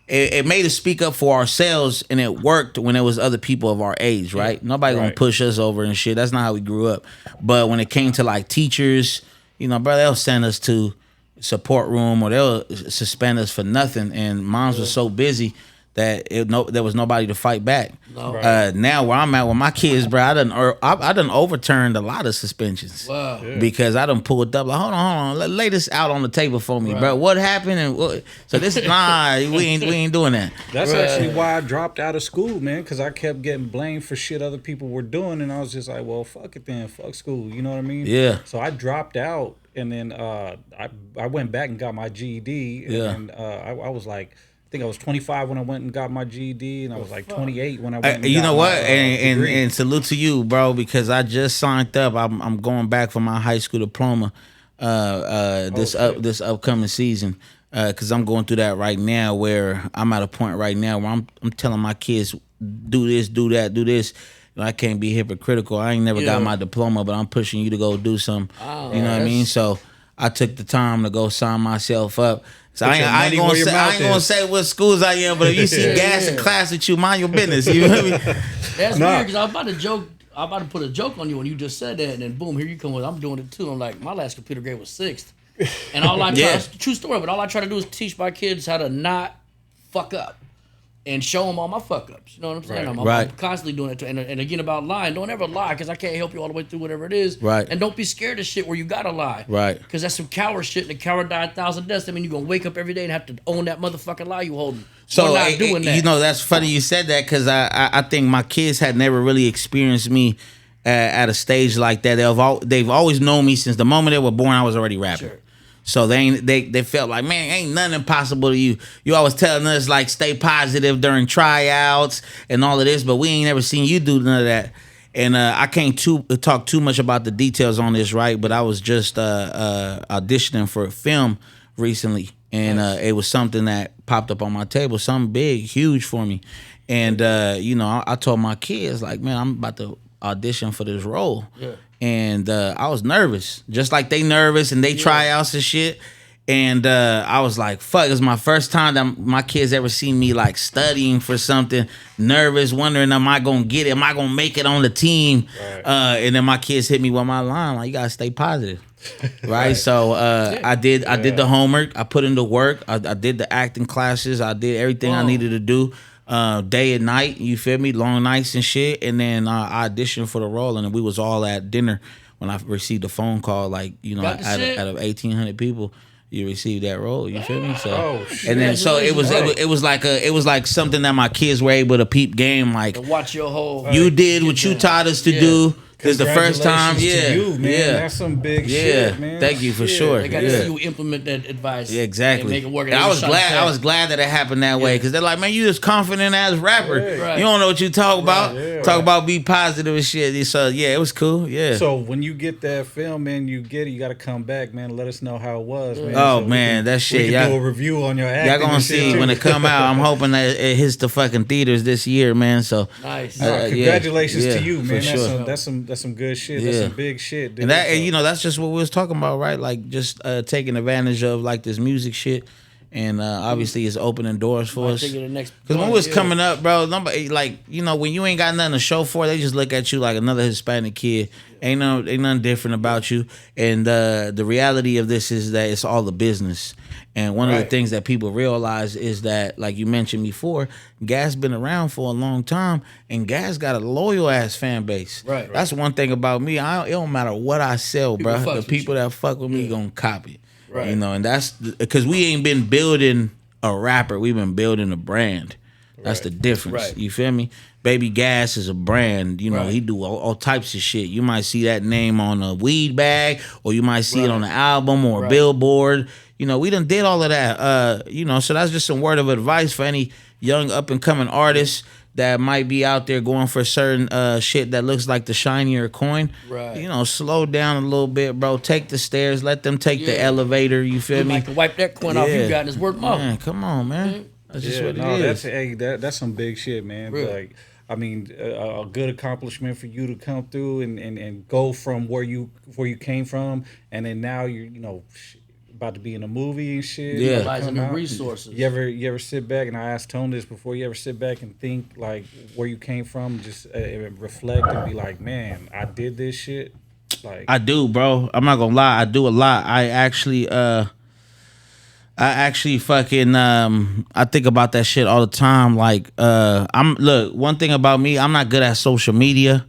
it made us speak up for ourselves, and it worked when it was other people of our age, right? Nobody gonna push us over and shit. That's not how we grew up. But when it came to like teachers, you know, bro, they'll send us to support room or they'll suspend us for nothing. And moms were so busy that there was nobody to fight back. No. Now where I'm at with my kids, bro, I done overturned a lot of suspensions. Wow. Yeah. Because I done pulled up like, hold on, lay this out on the table for me, bro. What happened? And so this we ain't doing that. That's actually why I dropped out of school, man, because I kept getting blamed for shit other people were doing, and I was just like, well, fuck it then, fuck school. You know what I mean? Yeah. So I dropped out, and then I went back and got my GED, and I was like, I think I was 25 when I went and got my GED, and I was like 28 when I went. And you know what? My, and salute to you, bro, because I just signed up. I'm going back for my high school diploma this upcoming season because I'm going through that right now. Where I'm at a point right now where I'm telling my kids do this, do that, do this. I can't be hypocritical. I ain't never got my diploma, but I'm pushing you to go do something. You know what I mean? So I took the time to go sign myself up. So I ain't gonna say what schools I am, but if you see gas in class with you, mind your business. You know what I mean? That's weird because I'm about to put a joke on you when you just said that, and then boom, here you come with I'm doing it too. I'm like, my last computer grade was 6th, and all I try true story, but all I try to do is teach my kids how to not fuck up. And show them all my fuck ups. You know what I'm saying? I'm constantly doing it. And again, about lying, don't ever lie because I can't help you all the way through whatever it is. Right. And don't be scared of shit where you gotta lie. Right. Because that's some coward shit, and a coward died 1,000 deaths. I mean, you're gonna wake up every day and have to own that motherfucking lie you holding. So not doing that. You know, that's funny you said that because I think my kids had never really experienced me at a stage like that. They've always known me since the moment they were born. I was already rapping. Sure. So they felt like, man, ain't nothing impossible to you. You always telling us like stay positive during tryouts and all of this, but we ain't never seen you do none of that. And I can't talk too much about the details on this, right? But I was just auditioning for a film recently, and it was something that popped up on my table, something big, huge for me. And you know, I told my kids like, man, I'm about to audition for this role. Yeah. And I was nervous, just like they nervous and they tryouts and shit. And I was like, fuck, it's my first time that my kids ever seen me like studying for something, nervous, wondering, am I going to get it? Am I going to make it on the team? Right. And then my kids hit me with my line, like, you got to stay positive. Right. So I did the homework. I put in the work. I did the acting classes. I did everything I needed to do. Day and night, you feel me? Long nights and shit. And then I auditioned for the role, and we was all at dinner when I received a phone call, like, you know, out of 1,800 people, you received that role. You feel me? So and then so it was like something that my kids were able to peep game, like to watch your whole. You did what you taught us to do. It's the first time. Yeah, to you, man. Yeah, that's some big shit, man. Thank you for sure. They got to see you implement that advice. Yeah, exactly. And make it work. And I was glad that it happened that way because they're like, man, you just confident as rapper. Right. You don't know what you talk about. Talk about be positive and shit. So yeah, it was cool. Yeah. So when you get that film, man, you got to come back, man. Let us know how it was, man. Oh so man, that shit. We can do a review on your acting. Y'all gonna see when it come out. I'm hoping that it hits the fucking theaters this year, man. So nice. Congratulations to you, man. Sure. That's some good shit. That's some big shit, dude. And that, and that's just what we was talking about, right? Like just taking advantage of like this music shit, and obviously it's opening doors for us. Because when we was coming up, bro, nobody like when you ain't got nothing to show for, they just look at you like another Hispanic kid. Ain't nothing different about you. And the reality of this is that it's all the business. And one of the things that people realize is that, like you mentioned before, Gas been around for a long time, and Gas got a loyal ass fan base. Right. That's one thing about me. It don't matter what I sell, bro. The people that fuck with me gonna copy. Right. And that's because we ain't been building a rapper. We've been building a brand. That's the difference. Right. You feel me? Baby Gas is a brand. He do all types of shit. You might see that name on a weed bag, or you might see it on an album or a billboard. We done did all of that. So that's just some word of advice for any young up and coming artists that might be out there going for certain shit that looks like the shinier coin. Right. Slow down a little bit, bro. Take the stairs. Let them take the elevator. You feel me? Like to wipe that coin off you got and it's worth more. Man, come on, man. That's just what it is. That's some big shit, man. Really? Like, I mean, a good accomplishment for you to come through and go from where you came from, and then now you're about to be in a movie and shit. Yeah, utilizing the resources. You ever sit back, and I asked Tone this before, you ever sit back and think like where you came from, just reflect and be like, man, I did this shit. Like I do, bro. I'm not gonna lie, I do a lot. I actually fucking I think about that shit all the time. Like one thing about me, I'm not good at social media.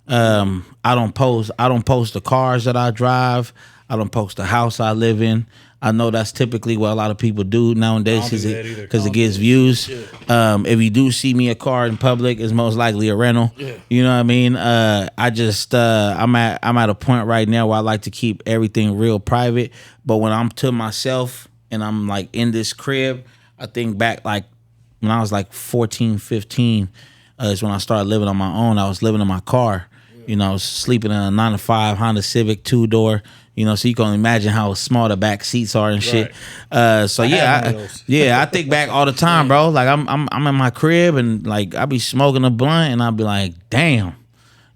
I don't post the cars that I drive. I don't post the house I live in. I know that's typically what a lot of people do nowadays because it gets views. If you do see me a car in public, it's most likely a rental. Yeah. You know what I mean? I just I'm at a point right now where I like to keep everything real private. But when I'm to myself and I'm like in this crib, I think back like when I was like 14, 15 is when I started living on my own. I was living in my car. I was sleeping in a 9-to-5 Honda Civic 2-door. So you can imagine how small the back seats are and shit. So I think back all the time, bro. Like I'm in my crib and like I be smoking a blunt and I'll be like, damn,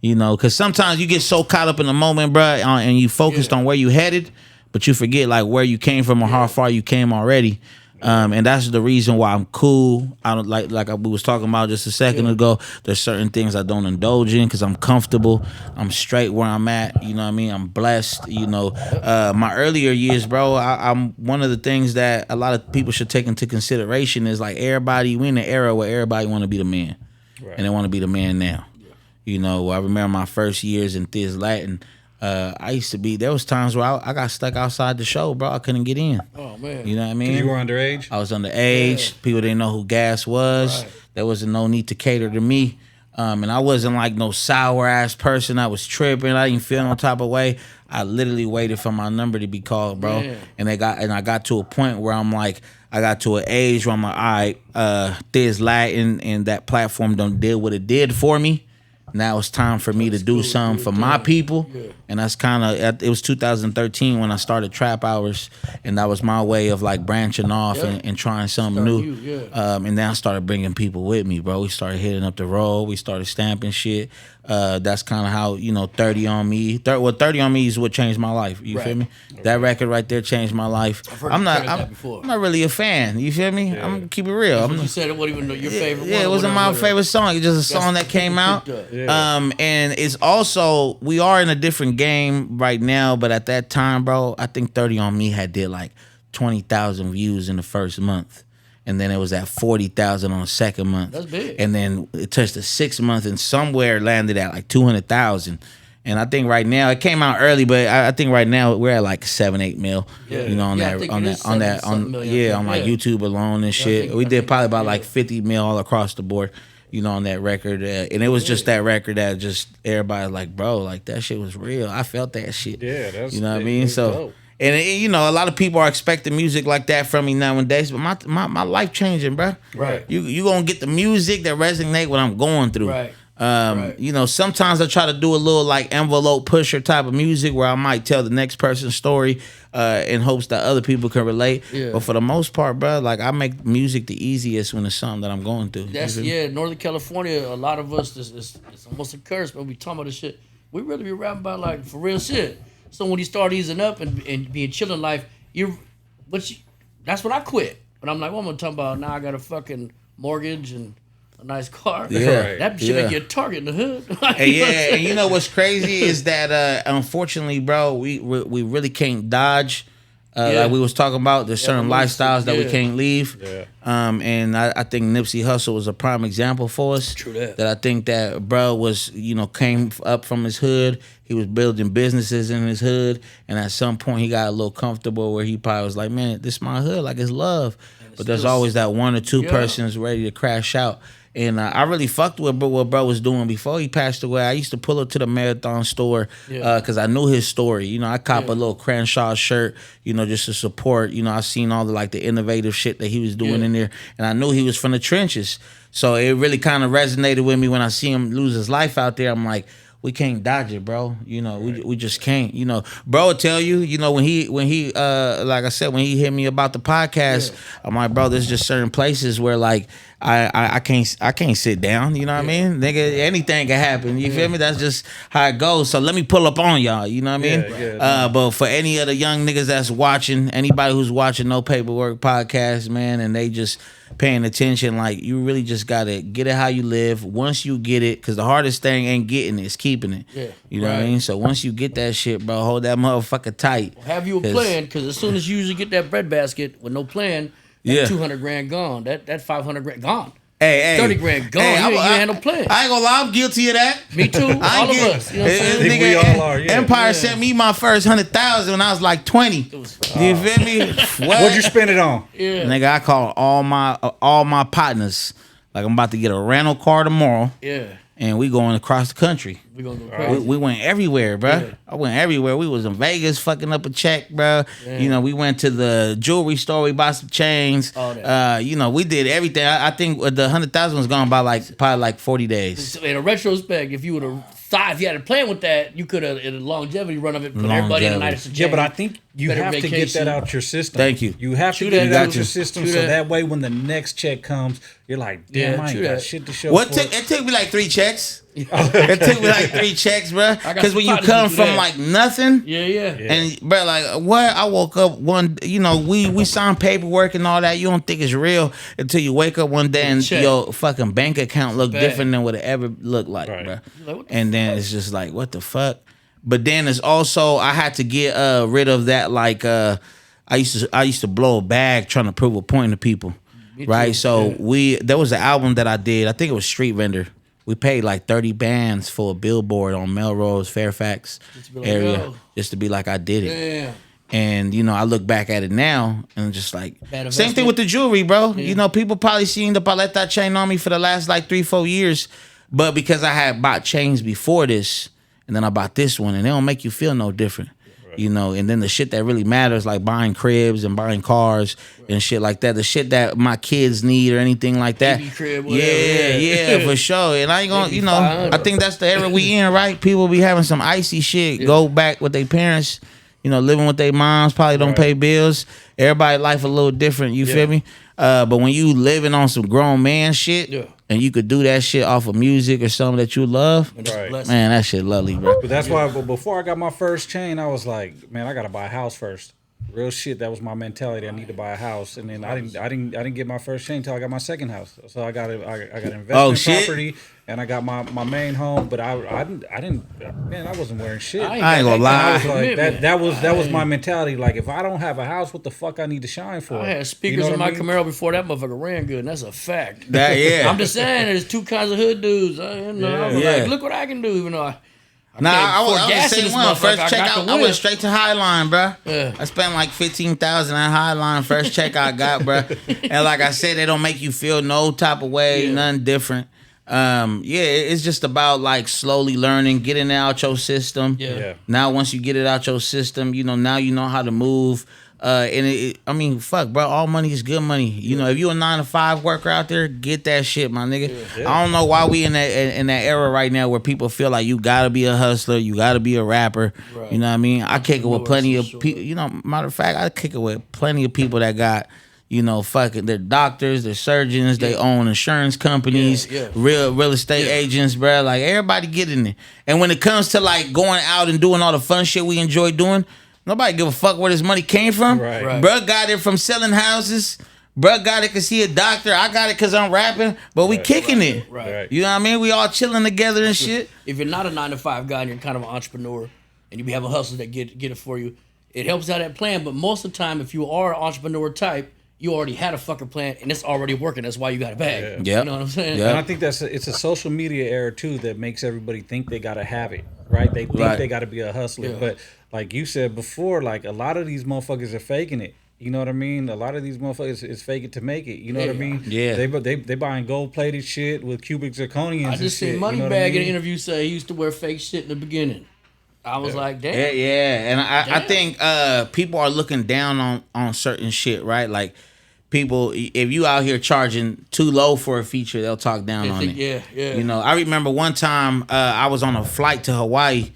because sometimes you get so caught up in the moment, bro, and you focused on where you headed, but you forget like where you came from or how far you came already. And that's the reason why I'm cool. I don't like we was talking about just a second ago. There's certain things I don't indulge in because I'm comfortable. I'm straight where I'm at. You know what I mean? I'm blessed. My earlier years, bro. I'm one of the things that a lot of people should take into consideration is like we in an era where everybody want to be the man, and they want to be the man now. I remember my first years in Thizz Latin. I used to be. There was times where I got stuck outside the show, bro. I couldn't get in. Oh man, you know what I mean? You were underage. I was underage. Yeah. People didn't know who Gas was. Right. There wasn't no need to cater to me. And I wasn't like no sour ass person. I was tripping. I didn't feel no type of way. I literally waited for my number to be called, bro. Yeah. And I got to a point where I'm like, I got to an age where I'm like, all right, Thizz Latin and that platform don't did what it did for me. Now it's time for me to do something for my people. Yeah. And that's it was 2013 when I started Trap Hours. And that was my way of like branching off and trying something new. And then I started bringing people with me, bro. We started hitting up the road. We started stamping shit. That's kind of how, 30 on Me. 30 on Me is what changed my life. You feel me? That record right there changed my life. I'm not really a fan. You feel me? I'm gonna keep it real. You said it wasn't even your favorite one. Yeah, it wasn't my favorite song. It's just a song that came out. And it's also, we are in a different game right now, but at that time, bro, I think 30 on Me did like 20,000 views in the first month. And then it was at 40,000 on the second month. That's big. And then it touched the 6th month and somewhere landed at like 200,000. And I think right now, it came out early, but I think right now we're at like 7-8 mil. Yeah. On like YouTube alone and shit. We did probably about like 50 mil all across the board. you know, on that record. And it was just that record that just everybody like, bro, like that shit was real. I felt that shit. Yeah, that's, you know what I mean? So, dope. and you know, a lot of people are expecting music like that from me nowadays, but my life changing, bro. Right. You gonna get the music that resonate what I'm going through. Right. You know, sometimes I try to do a little like envelope pusher type of music where I might tell the next person's story in hopes that other people can relate. Yeah. But for the most part, bro, like I make music the easiest when it's something that I'm going through. That's Northern California. A lot of us, it's almost a curse, but we talking about this shit. We really be rapping about like for real shit. So when you start easing up and being chill in life, that's when I quit. But I'm like, what am I talking about? Now I got a fucking mortgage and a nice car. Yeah. That should make you a target in the hood. And you know what's crazy is that unfortunately, bro, we really can't dodge. Like we was talking about, there's certain lifestyles that we can't leave. Yeah. And I think Nipsey Hussle was a prime example for us. True that. That I think that bro was, you know, came up from his hood. He was building businesses in his hood, and at some point he got a little comfortable where he probably was like, man, this is my hood, like it's love. But there's always that one or two persons ready to crash out. And I really fucked with what bro was doing before he passed away. I used to pull up to the Marathon store because I knew his story. You know, I cop a little Crenshaw shirt, you know, just to support. You know, I seen all the innovative shit that he was doing in there, and I knew he was from the trenches. So it really kind of resonated with me when I see him lose his life out there. I'm like, we can't dodge it, bro. You know, we just can't. You know, bro will tell you, you know, when he like I said, when he hit me about the podcast, I'm like, bro, there's just certain places where like I can't sit down. You know what I mean? Nigga, anything can happen. You feel me? That's just how it goes. So let me pull up on y'all. You know what I mean? But for any of the young niggas that's watching, anybody who's watching No PaperWork podcast, man, and they just paying attention, like you really just gotta get it how you live. Once you get it, because the hardest thing ain't getting it, it's keeping it. Yeah, you know what I mean? So once you get that shit, bro, hold that motherfucker tight. Have you a plan? Because as soon as you usually get that bread basket with no plan, that 200 grand gone. That 500 grand gone. Hey, 30 grand gone. Hey, you ain't no plan. I ain't gonna lie, I'm guilty of that. Me too. All of us. You know what I'm saying? We all are. Yeah. Empire sent me my first 100,000 when I was like 20. You feel me? What'd you spend it on? Yeah. Nigga, I called all my partners. Like I'm about to get a rental car tomorrow. Yeah. And we going across the country. We gonna go crazy. We went everywhere, bro. Yeah. I went everywhere. We was in Vegas fucking up a check, bro. Yeah. You know, we went to the jewelry store. We bought some chains. You know, we did everything. I think the 100,000 was gone by probably like 40 days. In a retrospect, if you would have thought, if you had a plan with that, you could have, in a longevity run of it, put everybody in a nice chain. Yeah, but I think you have to get that out your system. Thank you. You have to get it out your system so that way when the next check comes, you're like, damn, I ain't got shit to show for it. It took me like 3 checks. It took me like 3 checks, bro. Because when you come from like nothing, and bro, like what? I woke up you know, we signed paperwork and all that. You don't think it's real until you wake up one day and your fucking bank account look different than what it ever looked like, bro. Like, and then it's just like, what the fuck? But then it's also I had to get rid of that. Like I used to blow a bag trying to prove a point to people, right? So there was an album that I did. I think it was Street Vendor. We paid like 30 bands for a billboard on Melrose, Fairfax area, just to be like, I did it. Yeah. And, you know, I look back at it now and just like, same thing with the jewelry, bro. Yeah. You know, people probably seen the Paletta chain on me for the last like 3-4 years. But because I had bought chains before this, and then I bought this one, and they don't make you feel no different. You know, and then the shit that really matters, like buying cribs and buying cars and shit like that, the shit that my kids need or anything like that. Crib, yeah, for sure. And I ain't gonna, you know, I think that's the era we in, right? People be having some icy shit, go back with their parents, you know, living with their moms, probably don't pay bills. Everybody's life a little different, you feel me? But when you living on some grown man shit, and you could do that shit off of music or something that you love, man, that shit lovely, bro. But that's why before I got my first chain, I was like, man, I gotta buy a house first. Real shit, that was my mentality. I need to buy a house, and then I didn't get my first chain until I got my second house. So I got investment property, and I got my main home. But I didn't, man, I wasn't wearing shit. I ain't gonna lie. I was like, that was my mentality. Like, if I don't have a house, what the fuck I need to shine for? I had speakers in my Camaro before that motherfucker ran good, and that's a fact. Yeah. I'm just saying, there's 2 kinds of hood dudes. I was like, look what I can do, even though I was the same one. First check I went straight to Highline, bro. Yeah. I spent like 15,000 at Highline. First check I got, bro. And like I said, they don't make you feel no type of way, nothing different. It's just about like slowly learning, getting it out your system. Yeah. Now once you get it out your system, now you know how to move. Fuck, bro. All money is good money. You know, if you a 9-to-5 worker out there, get that shit, my nigga. Yeah. I don't know why we in that era right now where people feel like you gotta be a hustler, you gotta be a rapper. Right. You know what I mean? I kick it with plenty of people. You know, matter of fact, I kick it with plenty of people that got, fucking, they're doctors, they're surgeons, they own insurance companies, real estate agents, bro. Like, everybody get in it. And when it comes to like going out and doing all the fun shit we enjoy doing, nobody give a fuck where this money came from. Right. Bruh got it from selling houses. Bruh got it because he a doctor. I got it because I'm rapping. But we kicking it. Right. You know what I mean? We all chilling together and shit. If you're not a 9-to-5 guy and you're kind of an entrepreneur and you have a hustle that get it for you, it helps out that plan. But most of the time, if you are an entrepreneur type, you already had a fucking plan and it's already working. That's why you got a bag. Yeah. You know what I'm saying? Yeah. And I think it's a social media era too that makes everybody think they gotta have it. Right? They think they gotta be a hustler. Yeah. But like you said before, like a lot of these motherfuckers are faking it. You know what I mean? A lot of these motherfuckers is fake it to make it. You know what I mean? Yeah. They buying gold plated shit with cubic zirconians. I just seen Moneybag in an interview say he used to wear fake shit in the beginning. I was like, damn. Yeah. And I think people are looking down on certain shit, right? Like, people, if you out here charging too low for a feature, they'll talk down on it. Yeah. You know, I remember one time I was on a flight to Hawaii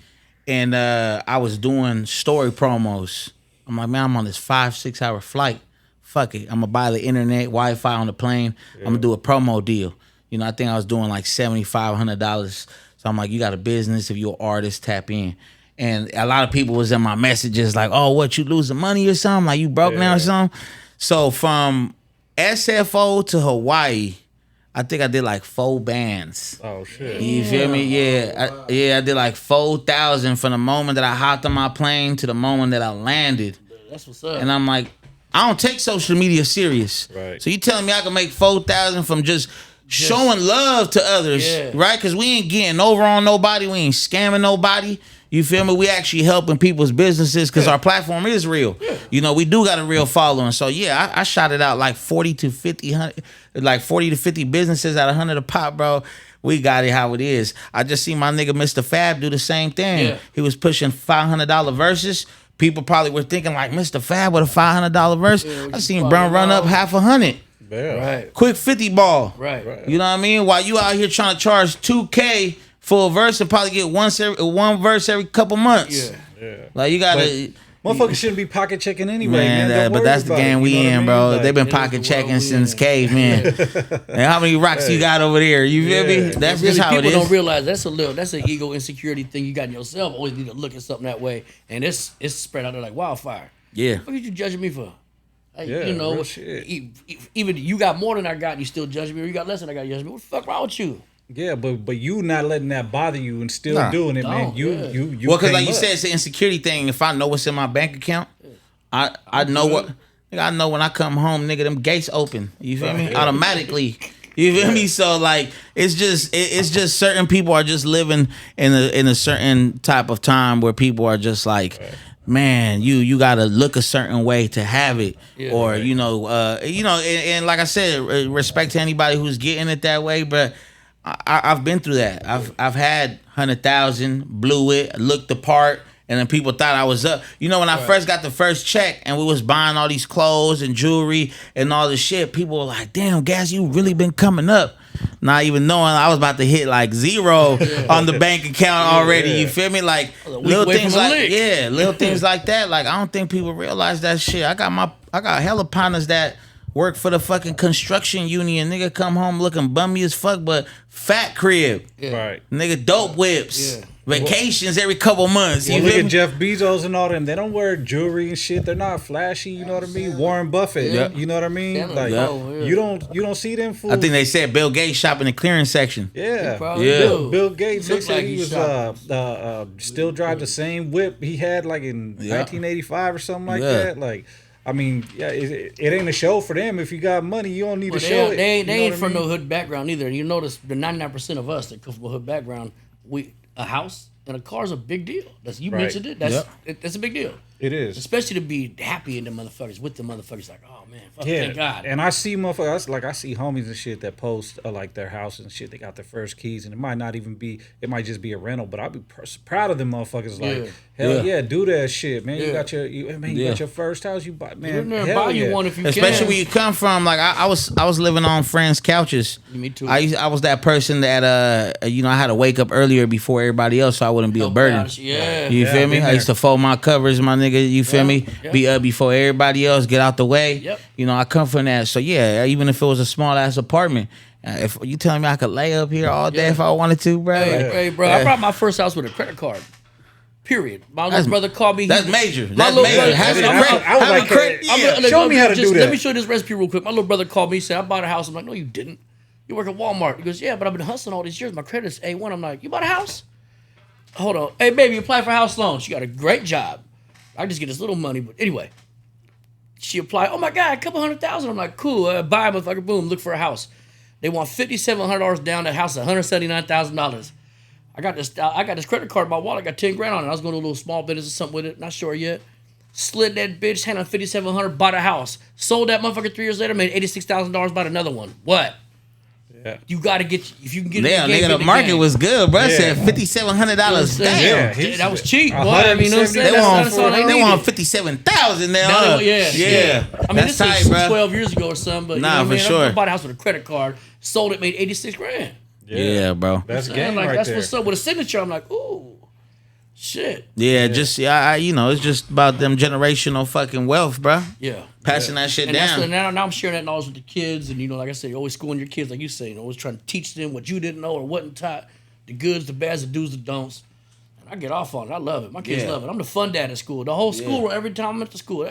and I was doing story promos. I'm like, man, I'm on this 5-6 hour flight. Fuck it. I'm going to buy the internet, Wi-Fi on the plane. Yeah. I'm going to do a promo deal. You know, I think I was doing like $7,500. So I'm like, you got a business. If you're an artist, tap in. And a lot of people was in my messages like, oh, what, you losing money or something? Like, you broke now or something? So from SFO to Hawaii, I think I did like 4 bands. Oh shit! You feel me? Yeah, I did like 4,000 from the moment that I hopped on my plane to the moment that I landed. That's what's up. And I'm like, I don't take social media serious. Right. So you telling me I can make 4,000 from just showing love to others, right? Because we ain't getting over on nobody, we ain't scamming nobody. You feel me? We actually helping people's businesses because our platform is real. Yeah. You know, we do got a real following. So yeah, I shot it out like 40 to 50 businesses at 100 a pop, bro. We got it how it is. I just seen my nigga Mr. Fab do the same thing. Yeah. He was pushing $500 verses. People probably were thinking like, Mr. Fab with a $500 verse. I seen Brown run up $100. Yeah. Right. Quick 50 ball. Right. You know what I mean? While you out here trying to charge $2K for a verse and probably get one verse every couple months. Yeah. Like you gotta. Motherfuckers shouldn't be pocket checking anyway, man. But that's the game we in, bro. Like, they've been pocket checking since caveman. And how many rocks you got over there? You feel me? That's really, just how it is. People don't realize that's an ego insecurity thing you got in yourself. Always need to look at something that way, and it's spread out there like wildfire. Yeah. What are you judging me for? Like, real shit. Even you got more than I got, and you still judge me, or you got less than I got, you judge me. What the fuck wrong with you? Yeah, but you not letting that bother you and still doing it, man. You well, because like you said, it's an insecurity thing. If I know what's in my bank account, I know what. I know when I come home, nigga, them gates open. You feel me? Automatically. You feel me? So like, it's just certain people are just living in a certain type of time where people are just like, man, you gotta look a certain way to have it, or and like I said, respect to anybody who's getting it that way, but. I've been through that. I've had 100,000, blew it, looked the part, and then people thought I was up. You know, when I first got the first check and we was buying all these clothes and jewelry and all this shit, people were like, damn, Gas, you really been coming up. Not even knowing I was about to hit like 0 on the bank account already. You feel me? Like little things like little things like that. Like I don't think people realize that shit. I got hella partners that work for the fucking construction union. Nigga come home looking bummy as fuck, but fat crib. Right. Nigga dope whips. Vacations every couple months. Well, look at Jeff Bezos and all them. They don't wear jewelry and shit. They're not flashy. You know what I mean? Warren Buffett. You know what I mean? Like you don't see them fools. I think they said Bill Gates shop in the clearance section. Yeah. Bill Gates. They said he was still drive the same whip he had like in 1985 or something like that. Like. I mean, it ain't a show for them. If you got money, you don't need to show it. They ain't from no hood background either. You notice the 99% of us that come from a hood background, a house and a car is a big deal. You mentioned it. That's a big deal. It is. Especially to be happy in the motherfuckers, with the motherfuckers. Like, oh man, thank God. And I see motherfuckers, like I see homies and shit that post like their houses and shit. They got their first keys, and it might not even be. It might just be a rental. But I'll be proud of them motherfuckers. Like, hell yeah, do that shit, man. You got your, you got your first house. You buy, man. Buy you one if you Especially can. where you come from. Like I was living on friends' couches. Me too. I was that person that I had to wake up earlier before everybody else, so I wouldn't be a burden. Yeah. You feel me? I used to fold my covers, my nigga. You feel me? Yep. Be up before everybody else, get out the way. Yep. You know, I come from that. So yeah, even if it was a small ass apartment, if you telling me I could lay up here all day if I wanted to, bro. Hey, bro, I brought my first house with a credit card. Period. My little brother called me. That's major. My little brother. Show me how to do that. Let me show you this recipe real quick. My little brother called me. He said, I bought a house. I'm like, no, you didn't. You work at Walmart. He goes, yeah, but I've been hustling all these years. My credit's A1. I'm like, you bought a house? Hold on. Hey, baby, apply for house loan. She got a great job. I just get this little money. But anyway, she applied. Oh, my God, a couple $100,000. I'm like, cool. Buy, motherfucker, boom, look for a house. They want $5,700 down. The house is $179,000. I got this credit card in my wallet. I got 10 grand on it. I was going to do a little small business or something with it. Not sure yet. Slid that bitch, hand on $5,700, bought a house. Sold that motherfucker 3 years later, made $86,000, bought another one. What? Yeah. You got to get, if you can get Damn, in the game, nigga, the market was good, bro. Yeah. Said $5,700. Damn. Yeah, that was cheap, boy. I mean, you know what I'm saying? They That's want 57,000 now. Yeah. I mean, That's this was tight, bro. 12 years ago or something, but Nah, you know what for I mean? sure. I bought a house with a credit card, sold it, made 86 grand. Yeah, bro. That's And game like, right that's there. what's up with a signature. I'm like, ooh, shit. Yeah, just it's just about them generational fucking wealth, bro. Yeah. Passing that shit And that's down. what, now I'm sharing that knowledge with the kids, and like I said, you're always schooling your kids, like you say, always trying to teach them what you didn't know or wasn't taught, the goods, the bads, the do's, the don'ts. And I get off on it. I love it. My kids love it. I'm the fun dad at school. The whole school, every time I'm at the school,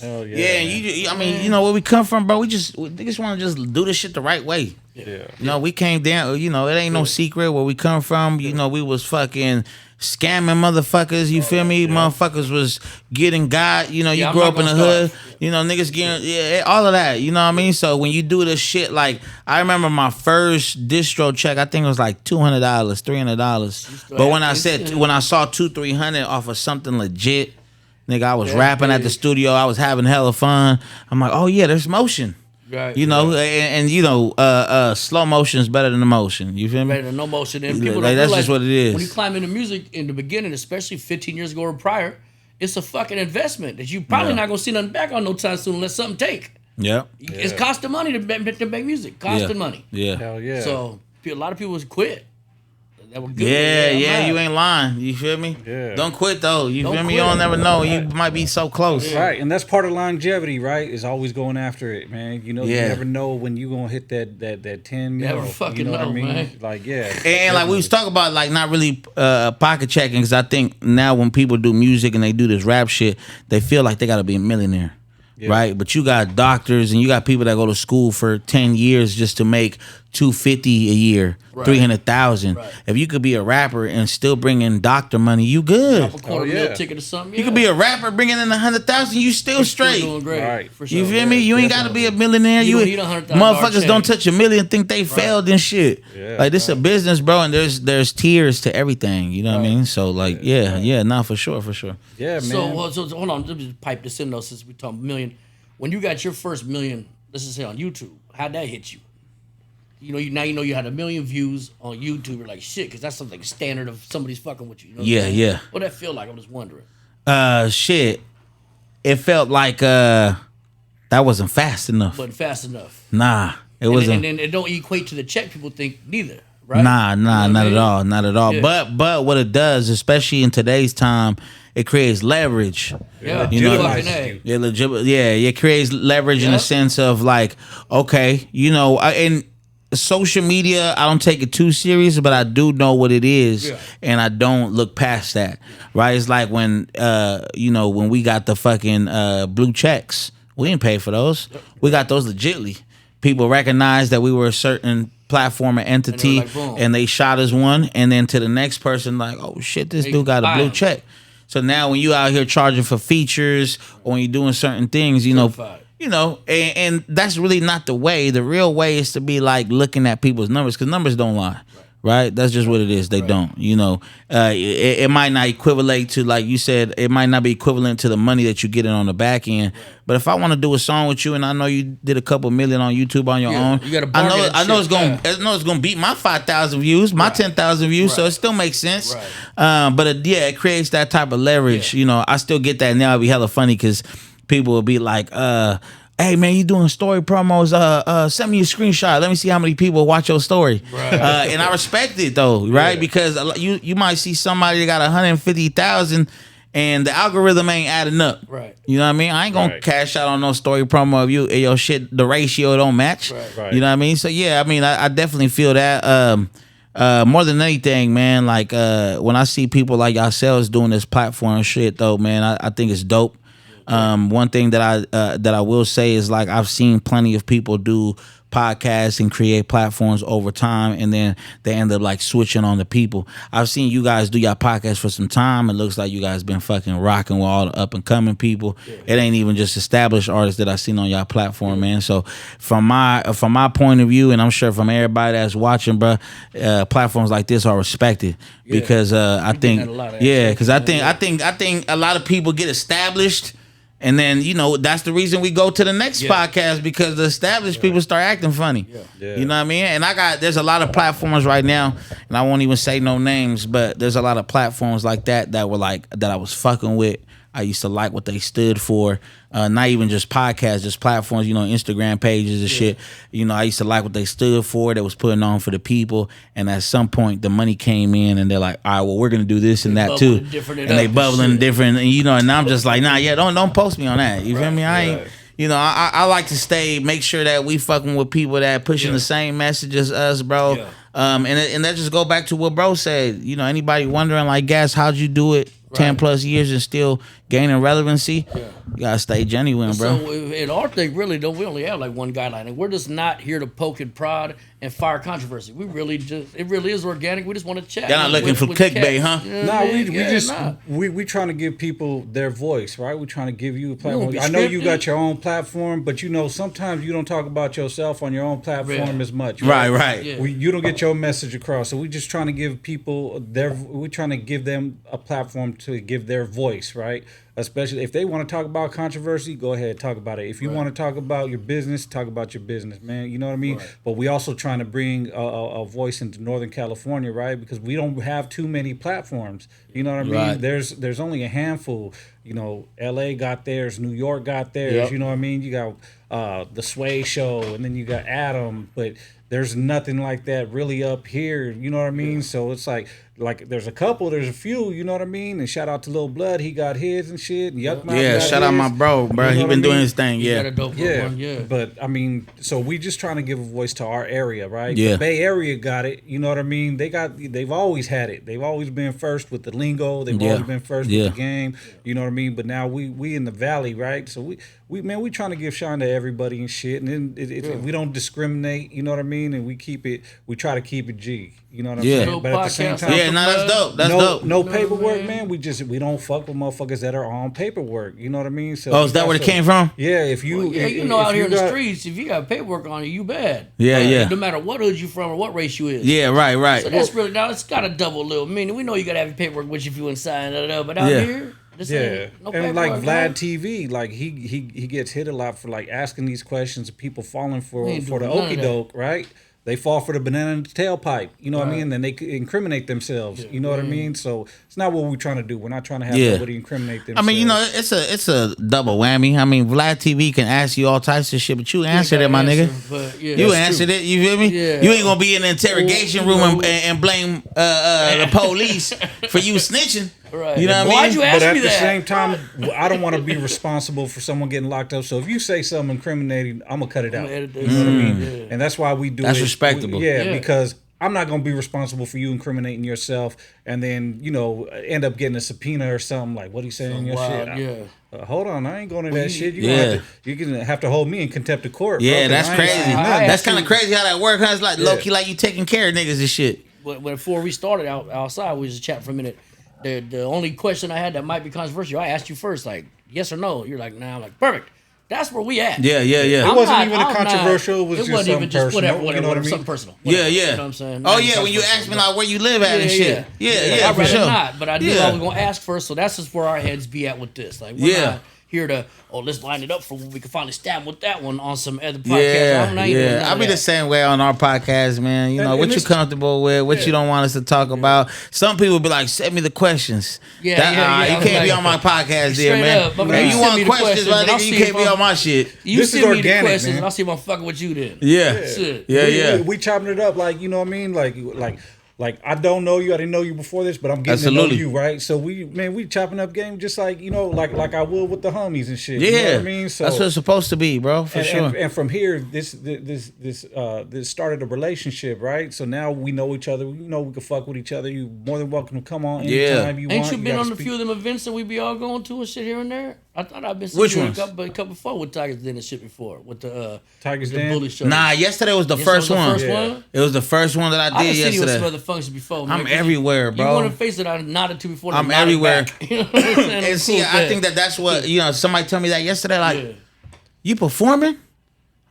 Hell yeah. Yeah, and you know where we come from, bro. We just want to just do this shit the right way. Yeah. You know, we came down. You know, it ain't no secret where we come from. You know, we was fucking scamming motherfuckers. You feel me? Motherfuckers was getting God. You know, you I'm grew not up in the gonna hood. start. You know, niggas getting all of that. You know what I mean? So when you do this shit, like I remember my first distro check. I think it was like $200, $300. But when I saw $200-$300 off of something legit. Nigga, I was rapping at the studio. I was having hella fun. I'm like, oh yeah, there's motion. Right. You know, and you know, slow motion is better than the motion. You feel me? Better than no motion. And people Like, don't that's realize just what it is. When you climb into music in the beginning, especially 15 years ago or prior, it's a fucking investment that you probably not gonna see nothing back on no time soon unless something take. Yep. It's costing money to make music. Costing money. Yeah. Hell yeah. So a lot of people quit. That were good. Yeah, you ain't lying. You feel me? Yeah. Don't quit though. You Don't feel me? quit. You don't never know. You might be so close. Right, and that's part of longevity, right? Is always going after it, man. You know, you never know when you gonna hit that 10 mil. Never fucking you know what I know, mean? man. Like, yeah. And like we was talking about, like not really pocket checking, because I think now when people do music and they do this rap shit, they feel like they got to be a millionaire. Yeah. Right, but you got doctors and you got people that go to school for 10 years just to make $250 a year, Right. 300,000. Right. If you could be a rapper and still bring in doctor money, you good. Drop a quarter mil ticket or something. You could be a rapper bringing in 100,000, you still straight. Doing great. Right. For sure. You feel me? You ain't got to be a millionaire. You You don't need a $100,000 motherfuckers check. don't touch a million, think they failed and shit. Yeah, like this a business, bro, and there's tiers to everything. You know what I mean? So like, nah, for sure. Yeah, man. So hold on, let me just pipe this in though, since we talking million. When you got your first million, let's just say on YouTube, how'd that hit you? Now you know you had 1 million views on YouTube. You're like shit, because that's something standard of somebody's fucking with you. You know what I'm saying? Yeah. What that feel like? I'm just wondering. Shit. It felt like that wasn't fast enough. Wasn't fast enough. Nah, it wasn't. And then it don't equate to the check people think neither, right? Nah, You know what not I mean? at all, not at all. Yeah. But what it does, especially in today's time, it creates leverage. Yeah, You know, fucking A. yeah, it creates leverage in Yeah. a sense of like, okay, and social media, I don't take it too serious, but I do know what it is, and I don't look past that. Right? It's like when when we got the fucking blue checks, we didn't pay for those. We got those legitly. People recognized that we were a certain platform or entity, like, boom. and they shot us one, and then to the next person, like, oh shit, this dude got a blue bam. check. So now when you out here charging for features or when you're doing certain things, Certified. And that's really not the way. The real way is to be like looking at people's numbers, because numbers don't lie, Right, that's just what it is. They don't, you know. It might not equivalent to, like you said, it might not be equivalent to the money that you get in on the back end. But if I want to do a song with you, and I know you did a couple million on YouTube on your own, you gotta I know it's gonna beat my 5,000 views, my 10,000 views, so it still makes sense. But it creates that type of leverage. You know, I still get that now. It'd be hella funny because people will be like, hey man, you doing story promos? Send me a screenshot. Let me see how many people watch your story. And I respect it though, right? Because you might see somebody that got 150,000 and the algorithm ain't adding up. You know what I mean? I ain't gonna cash out on no story promo of you and your shit. The ratio don't match. You know what I mean? So yeah, I mean, I definitely feel that. More than anything, man, like when I see people like yourselves doing this platform shit though, man, I think it's dope. One thing that I will say is, like, I've seen plenty of people do podcasts and create platforms over time, and then they end up like switching on the people. I've seen you guys do your podcast for some time. It looks like you guys been fucking rocking with all the up and coming people. It ain't even just established artists that I've seen on y'all platform, man. So from my point of view, and I'm sure from everybody that's watching, bro, platforms like this are respected because I think I think a lot of people get established. And then, you know, that's the reason we go to the next podcast, because the established people start acting funny. You know what I mean? And there's a lot of platforms right now, and I won't even say no names, but there's a lot of platforms like that were like, that I was fucking with. I used to like what they stood for. Not even just podcasts, just platforms, you know, Instagram pages and shit. You know, I used to like what they stood for. They was putting on for the people. And at some point, the money came in, and they're like, all right, well, we're going to do this and that too. And they bubbling different. And, you know, and I'm just like, nah, don't post me on that. You feel me? I ain't, you know, I like to make sure that we fucking with people that pushing the same message as us, bro. And that just go back to what bro said. You know, anybody wondering, like, Gas, how'd you do it 10 plus years and still gaining relevancy? You gotta stay genuine, bro. So in our thing, really, we only have like one guideline, and we're just not here to poke and prod and fire controversy. We really it really is organic. We just want to chat. Y'all not looking for clickbait, huh? We trying to give people their voice, right? We're trying to give you a platform. I know you got your own platform, but you know, sometimes you don't talk about yourself on your own platform as much. Right. You don't get your message across. So we're just trying to give people we're trying to give them a platform to give their voice, right? Especially if they want to talk about controversy, go ahead, talk about it. If you want to talk about your business, talk about your business, man. You know what I mean? But we also trying to bring a voice into Northern California, right? Because we don't have too many platforms. You know what I mean? There's only a handful. You know, LA got theirs, New York got theirs. You know what I mean? You got the Sway Show, and then you got Adam, but there's nothing like that really up here. You know what I mean? So it's like there's a few, you know what I mean? And shout out to Lil Blood, he got his and shit. And shout out my bro. You know he been doing his thing. But I mean, so we just trying to give a voice to our area, right? The Bay Area got it. You know what I mean? They've always had it. They've always been first with the lingo. They've always been first with the game. You know what I mean? But now we in the valley, right? So we trying to give shine to everybody and shit. And then we don't discriminate. You know what I mean? And we try to keep it G. You know what I'm saying? But at the same time, that's dope. That's dope. No paperwork, man. We don't fuck with motherfuckers that are on paperwork. You know what I mean? So is that where it came from? Yeah, if you out here in the streets, if you got paperwork on you bad. No matter what hood you from or what race you is. Yeah, right. So that's really, now it's got a double little meaning. We know you gotta have your paperwork with you if you inside, but out here. And like Vlad TV, like he gets hit a lot for like asking these questions of people falling for the okie doke, right? They fall for the banana in the tailpipe, you know what I mean? And then they incriminate themselves, you know what I mean? So it's not what we're trying to do. We're not trying to have nobody incriminate themselves. I mean, you know, it's a double whammy. I mean, Vlad TV can ask you all types of shit, but you answered it, my nigga. You answered it, you feel me? You ain't gonna be in the interrogation room and blame the police for you snitching. Right. You know what I mean? Why'd you ask me that? But at the same time, I don't want to be responsible for someone getting locked up. So if you say something incriminating, I'm going to cut it out. You know what I mean? And that's why we do That's respectable. Because I'm not going to be responsible for you incriminating yourself and then, you know, end up getting a subpoena or something like, what are you saying in your shit? Hold on, I ain't going to that shit. You're going to have to hold me in contempt of court. Yeah, that's crazy. That's kind of crazy how that works. It's like low-key like you taking care of niggas and shit. Before we started outside, we was just chatting for a minute. The only question I had that might be controversial, I asked you first, like, yes or no. You're like, nah. I'm like, perfect. That's where we at. Yeah. It wasn't even a controversial. It was wasn't even just whatever, you know what I mean? something personal. Yeah. You know what I'm saying? Oh yeah, when you ask me like where you live at and shit. Yeah, I'd for rather sure. not, but I knew I was gonna ask first, so that's just where our heads be at with this. Like, we're not here to let's line it up for when we can finally stab with that one on some other podcast. I'll be the same way on our podcast, man. You know what you comfortable with, what you don't want us to talk about. Some people be like, send me the questions. You can't be on my podcast, there, man. If you want questions, my nigga, you can't be on my shit. You send me the questions, and I'll see if I'm fucking with you then. Yeah. We chopping it up, like, you know what I mean, like I don't know you, I didn't know you before this, but I'm getting to know you, right? So we chopping up game just like, you know, like I would with the homies and shit. Yeah, you know what I mean? So that's what it's supposed to be, bro. For sure. And from here, this started a relationship, right? So now we know each other. We know we can fuck with each other. You more than welcome to come on anytime you want. Ain't you been on a few of them events that we be all going to and shit here and there? I thought I've been seeing you a couple before with Tigers Den and shit before with the Tigers Den bully show. Nah, yesterday was the first one. It was the first one that I did yesterday. I've seen you at some other functions before. Man, I'm everywhere, bro. You want to face that I nodded to before. I'm everywhere. You know what I'm saying? And see, I think that's what somebody told me that yesterday. Like, you performing?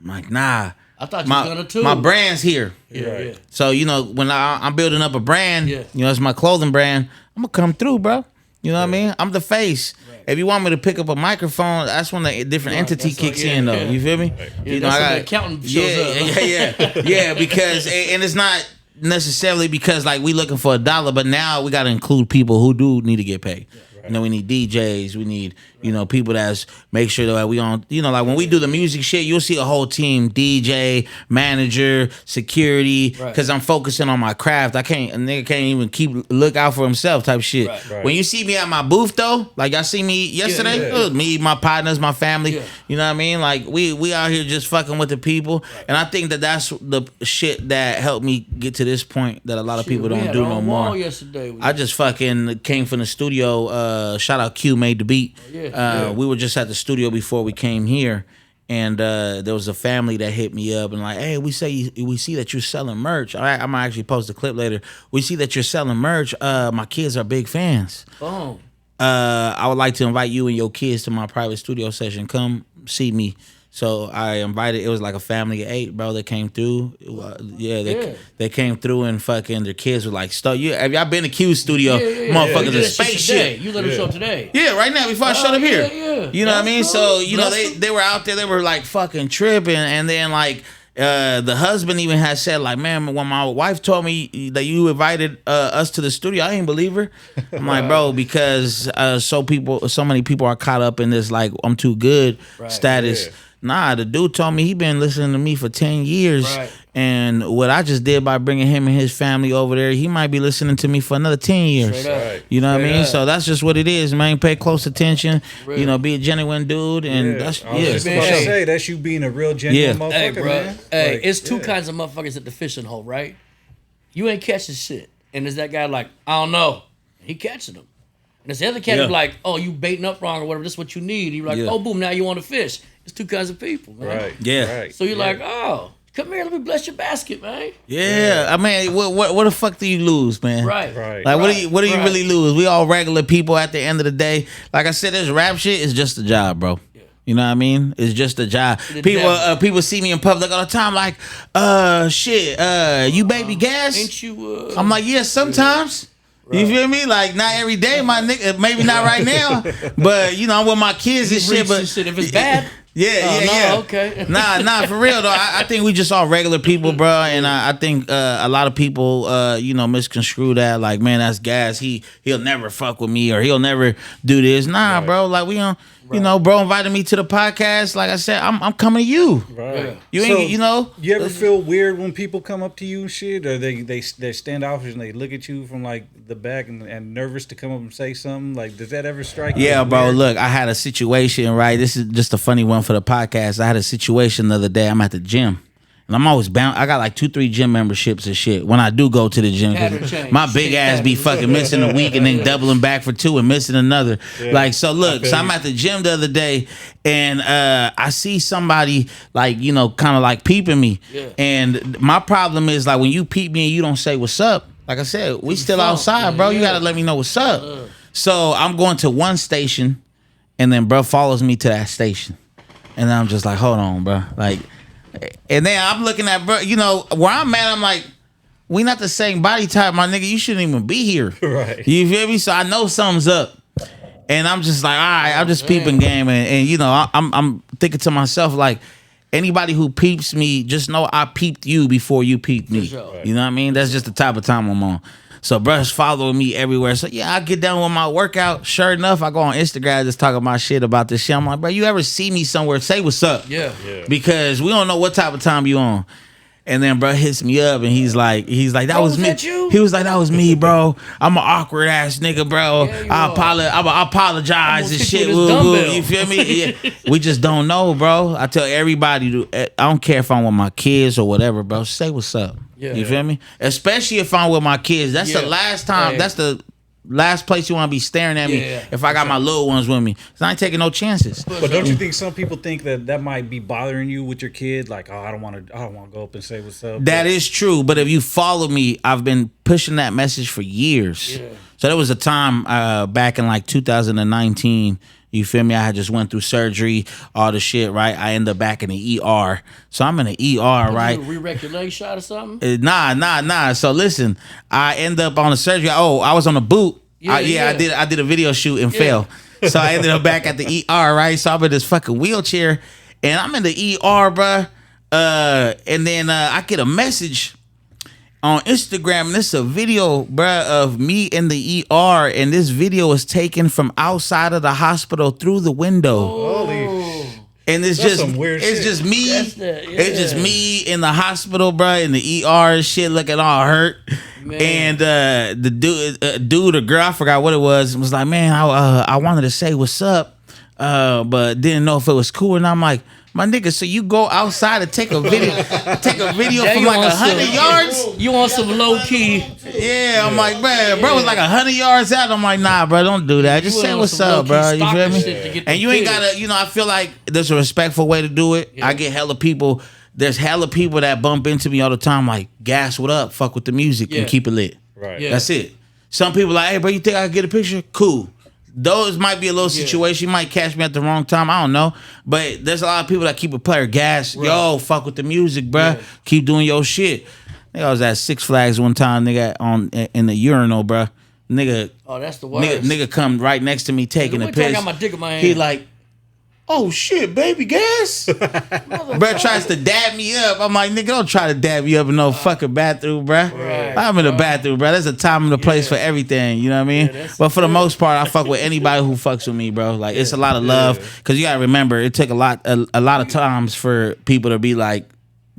I'm like, nah. I thought you were gonna too. My brand's here. Yeah. So when I'm building up a brand, it's my clothing brand. I'm gonna come through, bro. You know what I mean? I'm the face. Right. If you want me to pick up a microphone, that's when the different entity kicks in, though. Yeah. You feel me? Right. You know, I got the accountant shows up. Yeah. Because and it's not necessarily because like we looking for $1, but now we got to include people who do need to get paid. Yeah. Right. You know, we need DJs. We need people that's make sure that we on. Like when we do the music shit, you'll see a whole team: DJ, manager, security. Because I'm focusing on my craft. A nigga can't even look out for himself type shit. Right. When you see me at my booth though, like y'all see me yesterday, it was me, my partners, my family. Yeah. You know what I mean? Like we out here just fucking with the people, and I think that's the shit that helped me get to this point that a lot of people don't do no more. I just fucking came from the studio. Shout out Q made the beat. We were just at the studio before we came here, and there was a family that hit me up and like, hey, we see that you're selling merch. All right, I'm gonna actually post a clip later. We see that you're selling merch. My kids are big fans. Oh. I would like to invite you and your kids to my private studio session. Come see me. So I invited. It was like a family of 8, bro. That came through. They came through and fucking their kids were like, "Have y'all been to Q's studio? Motherfuckers in space shit." You let them show up today. Yeah, right now before I showed up here. Yeah. You know what I mean? Cool. So they were out there. They were like fucking tripping, and then like. The husband even has said like, man, when my wife told me that you invited us to the studio, I didn't believe her. I'm like, bro, because so many people are caught up in this like I'm too good status. Yeah. Nah, the dude told me he been listening to me for 10 years. Right. And what I just did by bringing him and his family over there, he might be listening to me for another 10 years. Right. You know what I mean? So that's just what it is, man. Pay close attention. Really? Be a genuine dude. And that's, say that's you being a real genuine motherfucker, hey, bro. man. Hey, it's two kinds of motherfuckers at the fishing hole, right? You ain't catching shit. And there's that guy like, I don't know. He catching them. And there's the other cat like, oh, you baiting up wrong or whatever. This is what you need. You're like, oh, boom, now you want to fish. It's two kinds of people, man. Right. Yeah. Right. So you're like, oh, come here, let me bless your basket, man. Yeah. I mean, what the fuck do you lose, man? Right. Like, what do you really lose? We all regular people at the end of the day. Like I said, this rap shit is just a job, bro. Yeah. You know what I mean? It's just a job. People see me in public all the time, like, you baby gas? Ain't you? I'm like, yeah, sometimes. Right. You feel me? Like not every day, my nigga. Maybe not right now, but I'm with my kids and shit. But if it's bad, yeah. Okay. Nah, for real though. I think we just all regular people, bro. And I think a lot of people, misconstrue that. Like, man, that's gas. He'll never fuck with me or he'll never do this. Nah, bro. Like we don't. Right. Bro invited me to the podcast. Like I said, I'm coming to you. Right. You ain't, You ever feel weird when people come up to you and shit, or they standoffish and they look at you from like the back and nervous to come up and say something? Like, does that ever strike you? Yeah, bro. Weird? Look, I had a situation. Right, this is just a funny one for the podcast. I had a situation the other day. I'm at the gym. And I'm always bound. I got like 2-3 gym memberships and shit. When I do go to the gym, my big ass be fucking missing a week and then doubling back for 2 and missing another. Yeah. Like, so look, I'm at the gym the other day and I see somebody like, kind of like peeping me. Yeah. And my problem is like when you peep me and you don't say what's up, like I said, we still outside, bro. You gotta let me know what's up. So I'm going to one station and then bro follows me to that station. And I'm just like, hold on, bro. Like, and then I'm looking at, bro, you know, where I'm at, I'm like, we not the same body type, my nigga. You shouldn't even be here. Right. You feel me? So I know something's up. And I'm just like, all right, I'm just peeping game. And you know, I'm thinking to myself, like, anybody who peeps me, just know I peeped you before you peeped me. Sure. Right. You know what I mean? That's just the type of time I'm on. So bruh's following me everywhere. So yeah, I get done with my workout. Sure enough, I go on Instagram just talking my shit about this shit. I'm like, bro, you ever see me somewhere? Say what's up. Yeah. Because we don't know what type of time you on. And then bro hits me up and he's like, that was me. You? He was like, that was me, bro. I'm an awkward ass nigga, bro. Yeah, I apologize and shit. You feel me? Yeah. We just don't know, bro. I tell everybody, I don't care if I'm with my kids or whatever, bro. Say what's up. Yeah. You feel me? Especially if I'm with my kids. That's the last time. Yeah. That's the last place you want to be staring at me if I got my little ones with me. So I ain't taking no chances. But don't you think some people think that might be bothering you with your kid? Like, oh, I don't want to go up and say what's up. That is true. But if you follow me, I've been pushing that message for years. Yeah. So there was a time back in like 2019. You feel me? I had just went through surgery, all the shit, right? I ended up back in the ER. So I'm in the ER, right? Re-wreck your leg shot or something? Nah. So listen, I end up on the surgery. Oh, I was on a boot. I did a video shoot and fell. So I ended up back at the ER, right? So I'm in this fucking wheelchair and I'm in the ER, bruh. And then I get a message on Instagram, and this is a video, bruh, of me in the ER, and this video is taken from outside of the hospital through the window. Holy and it's That's just some weird it's shit. just me. It's just me in the hospital, bruh, in the ER and shit, looking all hurt. Man. And the dude or girl, I forgot what it was like, man, I wanted to say what's up, but didn't know if it was cool. And I'm like, my nigga, so you go outside and take a video from like 100 yards? You want some low key? Yeah, I'm like, bro was like 100 yards out. I'm like, nah, bro, don't do that. Just say what's up, bro. You feel me? And you ain't gotta, you know, I feel like there's a respectful way to do it. Yeah. I get hella people. There's hella people that bump into me all the time, like, gas, what up? Fuck with the music and keep it lit. Right. Yeah. That's it. Some people like, hey, bro, you think I can get a picture? Cool. Those might be a little situation. You might catch me at the wrong time. I don't know. But there's a lot of people that keep a player gas. Right. Yo, fuck with the music, bro. Yeah. Keep doing your shit. I was at Six Flags one time, nigga, in the urinal, bro. Nigga. Oh, that's the worst. Nigga come right next to me taking a piss. I got my dick in my hand. He like, oh shit, baby gas. Bro tries to dab me up. I'm like, nigga, don't try to dab me up in no fucking bathroom, bro. Right, I'm in the bathroom, bro. There's a time and a place for everything, you know what I mean? Yeah, but for the most part, I fuck with anybody who fucks with me, bro. Like, it's a lot of love. Because you gotta remember, it took a lot of times for people to be like,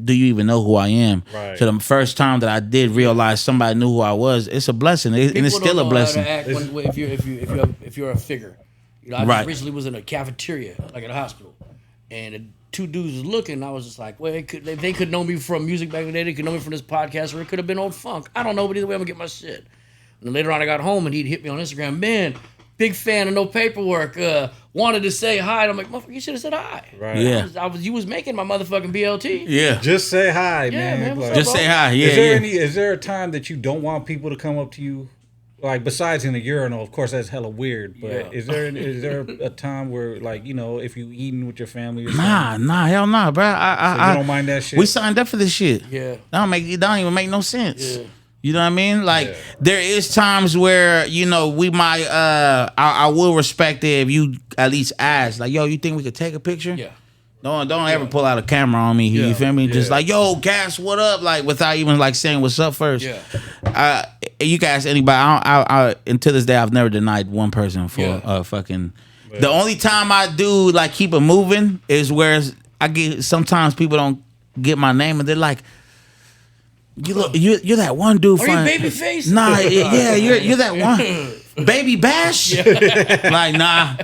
do you even know who I am? Right. So the first time that I did realize somebody knew who I was, it's a blessing. And it's still a blessing. If you're a figure. You know, I just recently was in a cafeteria, like at a hospital, and two dudes was looking, and I was just like, well, they could know me from music back in the day, they could know me from this podcast, or it could have been old funk. I don't know, but either way, I'm gonna get my shit. And then later on, I got home, and he'd hit me on Instagram, man, big fan of No Paperwork, wanted to say hi. And I'm like, motherfucker, you should have said hi. Right. Yeah. You was making my motherfucking BLT. Yeah. Just say hi, man. Like, just say hi. Yeah. Is there a time that you don't want people to come up to you? Like, besides in the urinal, of course, that's hella weird. But is there a time where, like, you know, if you eating with your family or something? Nah, hell nah, bro. You don't mind that shit? We signed up for this shit. Yeah. It don't even make no sense. Yeah. You know what I mean? Like, there is times where, you know, we might, I will respect it if you at least ask. Like, yo, you think we could take a picture? Yeah. Don't ever pull out a camera on me. You feel me? Just like, yo, gas, what up? Like, without even like saying what's up first. Yeah. You can ask anybody. I until this day, I've never denied one person for fucking. Yeah. The only time I do like keep it moving is where I get. Sometimes people don't get my name and they're like, you're that one dude. Are you Babyface? Nah, you're that one. Baby Bash? Like, nah.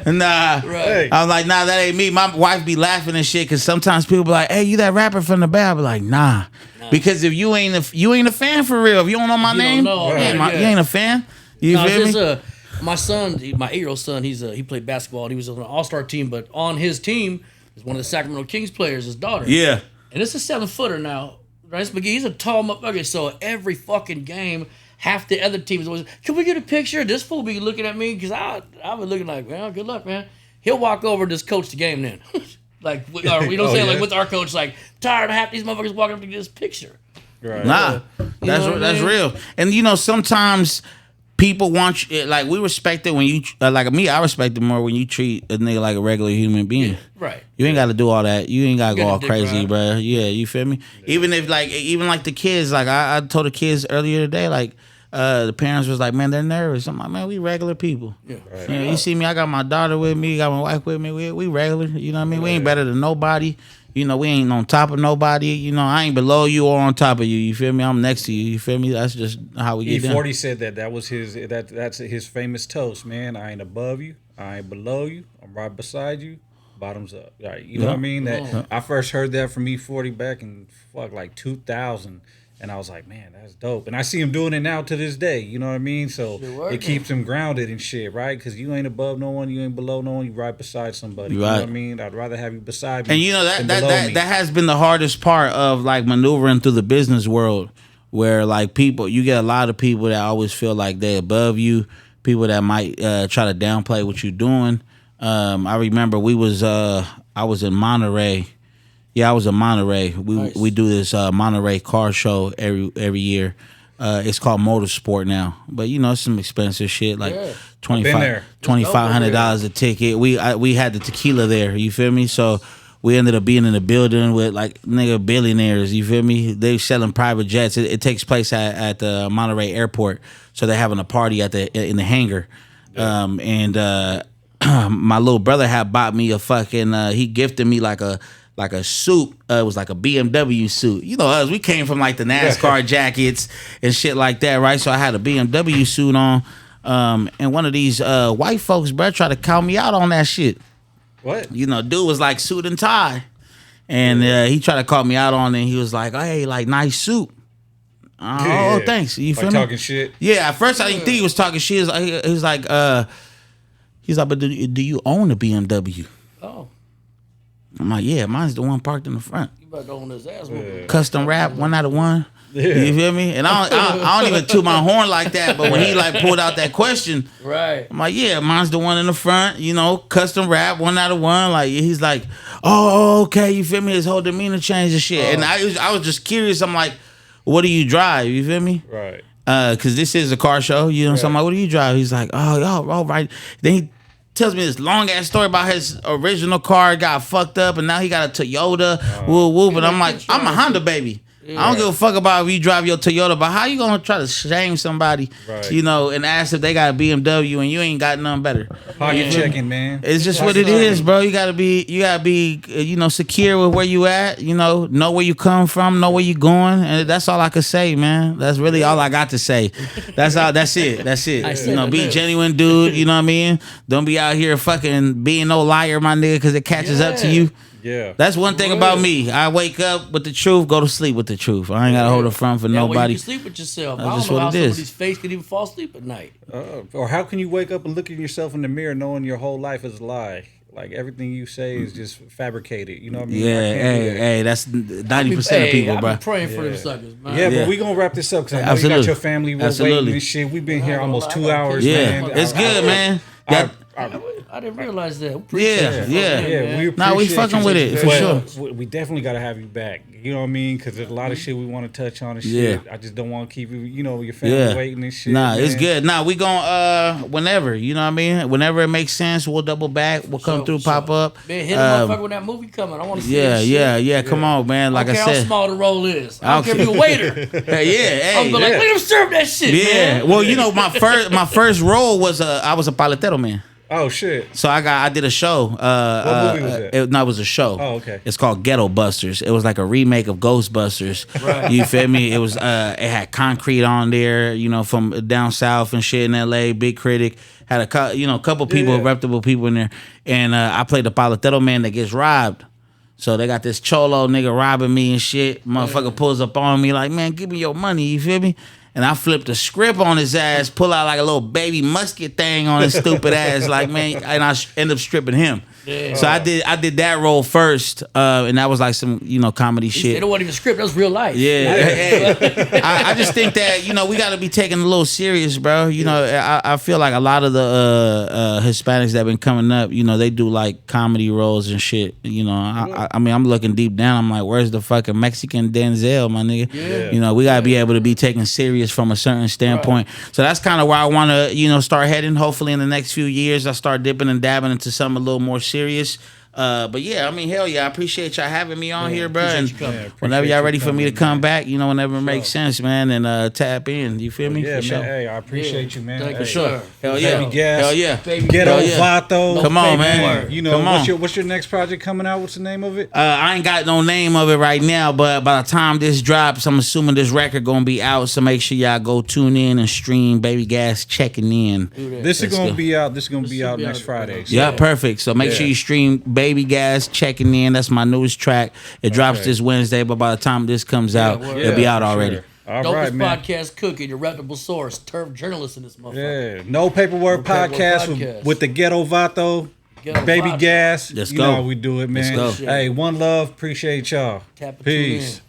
Right. I was like, nah, that ain't me. My wife be laughing and shit because sometimes people be like, hey, you that rapper from the Bay? I be like, nah. Because if you ain't a fan for real, if you don't know my name, you ain't a fan. You feel me? My son, my 8-year-old son, he played basketball. And he was on an all-star team, but on his team is one of the Sacramento Kings players, his daughter. Yeah. And it's a 7-footer now. Rice McGee, he's a tall motherfucker. So every fucking game, half the other teams always, can we get a picture? This fool be looking at me because I was looking like, well, good luck, man. He'll walk over and just coach the game then. Like, you know what I'm saying? Like with our coach, like tired of half these motherfuckers walking up to get this picture. Right. Nah, that's real. And you know, sometimes people want you, like we respect it when you like me. I respect it more when you treat a nigga like a regular human being. Yeah, right. You ain't got to do all that. You ain't got to go all crazy, bro. Yeah, you feel me? Yeah. Even like the kids, like I told the kids earlier today, like the parents was like, man, they're nervous. I'm like, man, we regular people. Yeah. Right. You know, you see me, I got my daughter with me, got my wife with me. We regular. You know what I mean? Right. We ain't better than nobody. You know, we ain't on top of nobody. You know, I ain't below you or on top of you. You feel me? I'm next to you. You feel me? That's just how we get down. E40 said that was that's his famous toast, man. I ain't above you. I ain't below you. I'm right beside you. Bottoms up. Right. You know what I mean? That I first heard that from E40 back in like 2000. And I was like, man, that's dope. And I see him doing it now to this day. You know what I mean? So it keeps him grounded and shit, right? Because you ain't above no one, you ain't below no one, you right beside somebody. Right. You know what I mean? I'd rather have you beside me. And you know that has been the hardest part of like maneuvering through the business world, where like people, you get a lot of people that always feel like they're above you, people that might try to downplay what you're doing. I remember I was in Monterey. Yeah, I was in Monterey. We do this Monterey car show every year. It's called Motorsport now, but you know it's some expensive shit like $2,500 a ticket. We had the tequila there. You feel me? So we ended up being in the building with like nigga billionaires. You feel me? They selling private jets. It takes place at the Monterey airport. So they're having a party in the hangar. Yeah. My little brother had bought me a fucking. He gifted me like a suit. It was like a BMW suit. You know us, we came from like the NASCAR jackets and shit like that, right? So I had a BMW suit on. And one of these white folks, bro, tried to call me out on that shit. What? You know, dude was like suit and tie. And he tried to call me out on it, and he was like, hey, like nice suit. Oh, thanks. You feel me? Talking shit? Yeah, at first I didn't think he was talking shit. He was like, but do you own a BMW? Oh. I'm like, yeah, mine's the one parked in the front. You better own his ass. Yeah. Custom wrap, 1 out of 1. Yeah. You feel me? And I don't even toot my horn like that, but when he like pulled out that question, right? I'm like, yeah, mine's the one in the front. You know, custom wrap, 1 out of 1. Like he's like, oh, okay, you feel me? His whole demeanor changed and shit. Oh. And I was just curious. I'm like, what do you drive? You feel me? Right. Because this is a car show. You know, so I'm like, what do you drive? He's like, oh, all right. Then he tells me this long ass story about his original car got fucked up and now he got a Toyota. But I'm like, I'm a Honda baby. Yeah. I don't give a fuck about if you drive your Toyota, but how you gonna try to shame somebody, you know, and ask if they got a BMW and you ain't got nothing better? Pocket checking, man. It's just what it is, bro. You gotta be, you know, secure with where you at. You know where you come from, know where you going, and that's all I could say, man. That's really all I got to say. That's all. That's it. You know, be genuine, dude. You know what I mean? Don't be out here fucking being no liar, my nigga, because it catches up to you. Yeah, that's one thing about me. I wake up with the truth, go to sleep with the truth. I ain't gotta hold a front for nobody. Well, you can sleep with yourself. That's I don't know how somebody's face can even fall asleep at night. Or how can you wake up and look at yourself in the mirror knowing your whole life is a lie? Like everything you say is just fabricated. You know what I mean? Yeah, hey, that's 90% of people, bro. I'm praying for them suckers, man. Yeah, but we gonna wrap this up because I know you got your family waiting and shit. We've been here almost 2 hours. Yeah, man. It's good, man. I didn't realize that. We fucking with it for sure. We definitely got to have you back. You know what I mean? Because there's a lot of shit we want to touch on and shit. I just don't want to keep your family waiting and shit. Nah, man. It's good. Nah, we gon' whenever, you know what I mean? Whenever it makes sense, we'll double back. We'll come through, pop up. Man, hit a motherfucker when that movie coming. I want to see that shit. Yeah. Come on, man. Like I said, how small the role is. I don't care if you're a waiter. I'm like, let him serve that shit, man. Well, you know, my first role was I was a paletero man. Oh shit! So I did a show. What movie was it? It was a show. Oh, okay. It's called Ghetto Busters. It was like a remake of Ghostbusters. Right. You feel me? It was. It had Concrete on there. You know, from down south and shit in L.A. Big Critic had a couple people, reputable people in there, and I played the paletero man that gets robbed. So they got this cholo nigga robbing me and shit. Motherfucker pulls up on me like, man, give me your money. You feel me? And I flipped the script on his ass, pull out like a little baby musket thing on his stupid ass, like, man, and I end up stripping him. Yeah. So I did that role first, and that was like some comedy shit. They don't want even script. That was real life. Yeah, I just think that we got to be taken a little serious, bro. I feel like a lot of the Hispanics that have been coming up, they do like comedy roles and shit. I mean, I'm looking deep down. I'm like, where's the fucking Mexican Denzel, my nigga? Yeah. We gotta be able to be taken serious from a certain standpoint. Right. So that's kind of where I want to, start heading. Hopefully, in the next few years, I start dipping and dabbing into something a little more serious. But yeah, I mean, hell yeah, I appreciate y'all having me on here, bro. And whenever y'all ready for me to come back, whenever it makes sense, man, and tap in. You feel me? Yeah, for man. Hey, I appreciate you, man. Thank you. Sure. Hell yeah. Baby gas. Hell yeah. Ghetto Vato. Come on, man. Come on. What's your next project coming out? What's the name of it? I ain't got no name of it right now, but by the time this drops, I'm assuming this record gonna be out. So make sure y'all go tune in and stream Baby Gas Checking In. This is gonna be out. This is gonna be out next Friday. So. Yeah, perfect. So make sure you stream Baby Gas Checking In. That's my newest track. It drops this Wednesday, but by the time this comes out, it'll be out already. Sure. All Dopest right, man. podcast cooking, your reputable source, turf journalist in this motherfucker. Yeah, no paperwork podcast with the Ghetto Vato, Baby Gas. Let's you go. know how we do it, man. Let's go. Hey, one love. Appreciate y'all. Tap Peace.